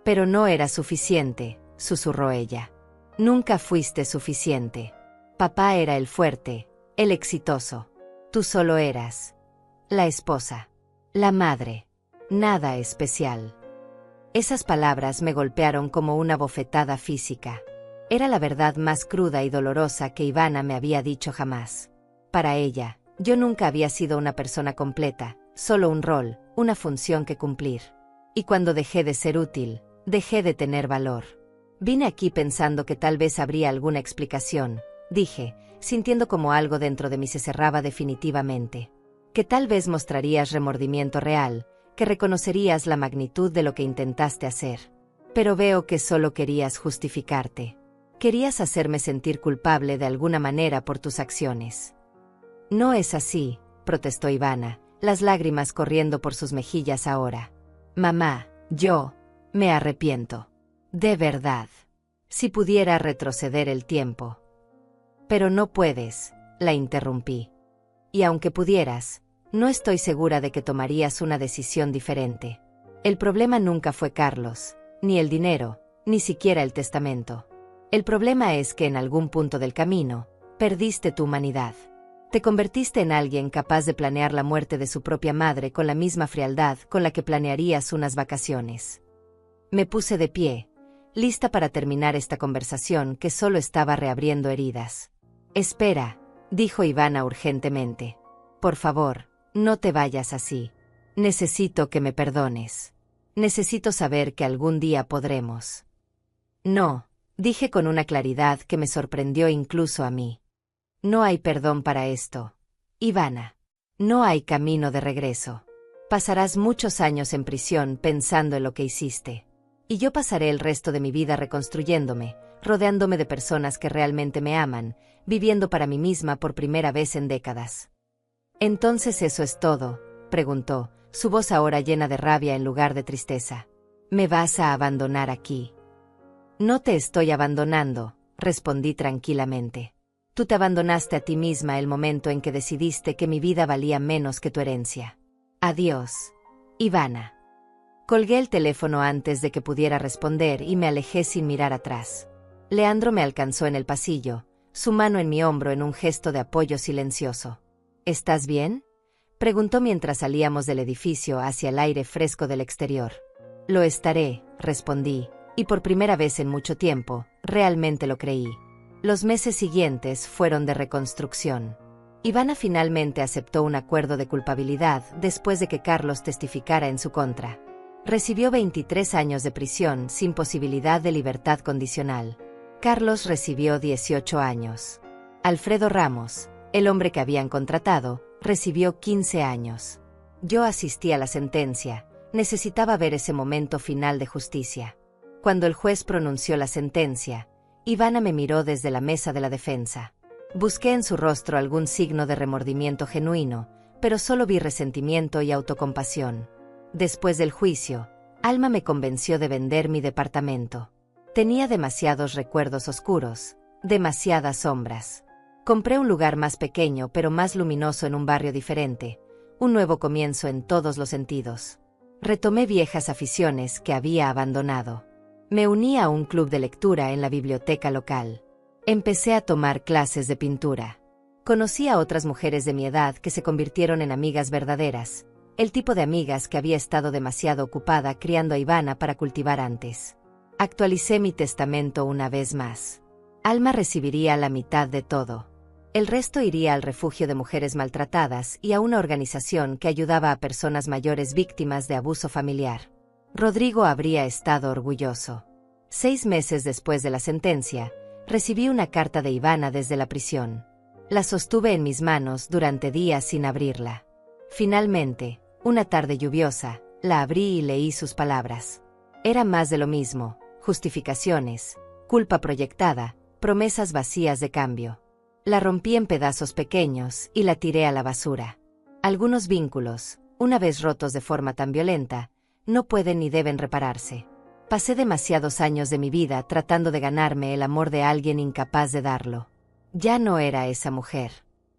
«Pero no era suficiente», susurró ella. «Nunca fuiste suficiente. Papá era el fuerte, el exitoso. Tú solo eras la esposa, la madre, nada especial». Esas palabras me golpearon como una bofetada física. Era la verdad más cruda y dolorosa que Ivana me había dicho jamás. Para ella, yo nunca había sido una persona completa, solo un rol, una función que cumplir. Y cuando dejé de ser útil, dejé de tener valor. «Vine aquí pensando que tal vez habría alguna explicación», dije, sintiendo como algo dentro de mí se cerraba definitivamente. «Que tal vez mostrarías remordimiento real, que reconocerías la magnitud de lo que intentaste hacer. Pero veo que solo querías justificarte. Querías hacerme sentir culpable de alguna manera por tus acciones». «No es así», protestó Ivana, las lágrimas corriendo por sus mejillas ahora. «Mamá, yo me arrepiento. De verdad. Si pudiera retroceder el tiempo». «Pero no puedes», la interrumpí. «Y aunque pudieras, no estoy segura de que tomarías una decisión diferente. El problema nunca fue Carlos, ni el dinero, ni siquiera el testamento. El problema es que en algún punto del camino, perdiste tu humanidad. Te convertiste en alguien capaz de planear la muerte de su propia madre con la misma frialdad con la que planearías unas vacaciones. Me puse de pie, lista para terminar esta conversación que solo estaba reabriendo heridas. Espera, dijo Ivana urgentemente. Por favor, no te vayas así. Necesito que me perdones. Necesito saber que algún día podremos. No, dije con una claridad que me sorprendió incluso a mí. No hay perdón para esto. Ivana. No hay camino de regreso. Pasarás muchos años en prisión pensando en lo que hiciste. Y yo pasaré el resto de mi vida reconstruyéndome, rodeándome de personas que realmente me aman, viviendo para mí misma por primera vez en décadas. ¿Entonces eso es todo?, preguntó, su voz ahora llena de rabia en lugar de tristeza. ¿Me vas a abandonar aquí? No te estoy abandonando, respondí tranquilamente. Tú te abandonaste a ti misma el momento en que decidiste que mi vida valía menos que tu herencia. Adiós, Ivana. Colgué el teléfono antes de que pudiera responder y me alejé sin mirar atrás. Leandro me alcanzó en el pasillo, su mano en mi hombro en un gesto de apoyo silencioso. ¿Estás bien?, preguntó mientras salíamos del edificio hacia el aire fresco del exterior. Lo estaré, respondí, y por primera vez en mucho tiempo, realmente lo creí. Los meses siguientes fueron de reconstrucción. Ivana finalmente aceptó un acuerdo de culpabilidad después de que Carlos testificara en su contra. Recibió 23 años de prisión sin posibilidad de libertad condicional. Carlos recibió 18 años. Alfredo Ramos, el hombre que habían contratado, recibió 15 años. Yo asistí a la sentencia, necesitaba ver ese momento final de justicia. Cuando el juez pronunció la sentencia, Ivana me miró desde la mesa de la defensa. Busqué en su rostro algún signo de remordimiento genuino, pero solo vi resentimiento y autocompasión. Después del juicio, Alma me convenció de vender mi departamento. Tenía demasiados recuerdos oscuros, demasiadas sombras. Compré un lugar más pequeño pero más luminoso en un barrio diferente, un nuevo comienzo en todos los sentidos. Retomé viejas aficiones que había abandonado. Me uní a un club de lectura en la biblioteca local. Empecé a tomar clases de pintura. Conocí a otras mujeres de mi edad que se convirtieron en amigas verdaderas, el tipo de amigas que había estado demasiado ocupada criando a Ivana para cultivar antes. Actualicé mi testamento una vez más. Alma recibiría la mitad de todo. El resto iría al refugio de mujeres maltratadas y a una organización que ayudaba a personas mayores víctimas de abuso familiar. Rodrigo habría estado orgulloso. 6 meses después de la sentencia, recibí una carta de Ivana desde la prisión. La sostuve en mis manos durante días sin abrirla. Finalmente, una tarde lluviosa, la abrí y leí sus palabras. Era más de lo mismo, justificaciones, culpa proyectada, promesas vacías de cambio. La rompí en pedazos pequeños y la tiré a la basura. Algunos vínculos, una vez rotos de forma tan violenta, no pueden ni deben repararse. Pasé demasiados años de mi vida tratando de ganarme el amor de alguien incapaz de darlo. Ya no era esa mujer.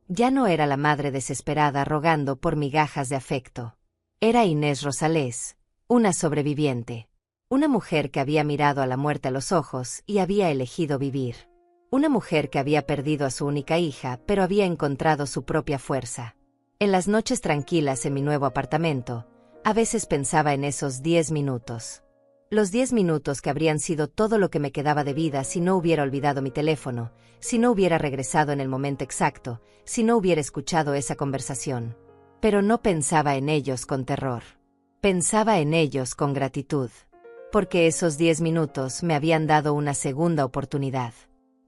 Ya no era la madre desesperada rogando por migajas de afecto. Era Inés Rosales, una sobreviviente. Una mujer que había mirado a la muerte a los ojos y había elegido vivir. Una mujer que había perdido a su única hija, pero había encontrado su propia fuerza. En las noches tranquilas en mi nuevo apartamento, a veces pensaba en esos 10 minutos. Los 10 minutos que habrían sido todo lo que me quedaba de vida si no hubiera olvidado mi teléfono, si no hubiera regresado en el momento exacto, si no hubiera escuchado esa conversación. Pero no pensaba en ellos con terror. Pensaba en ellos con gratitud. Porque esos 10 minutos me habían dado una segunda oportunidad.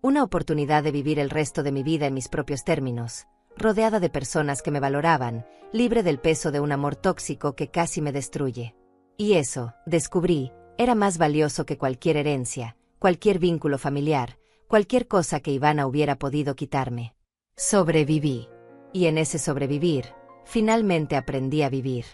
Una oportunidad de vivir el resto de mi vida en mis propios términos, rodeada de personas que me valoraban, libre del peso de un amor tóxico que casi me destruye. Y eso, descubrí, era más valioso que cualquier herencia, cualquier vínculo familiar, cualquier cosa que Ivana hubiera podido quitarme. Sobreviví. Y en ese sobrevivir, finalmente aprendí a vivir.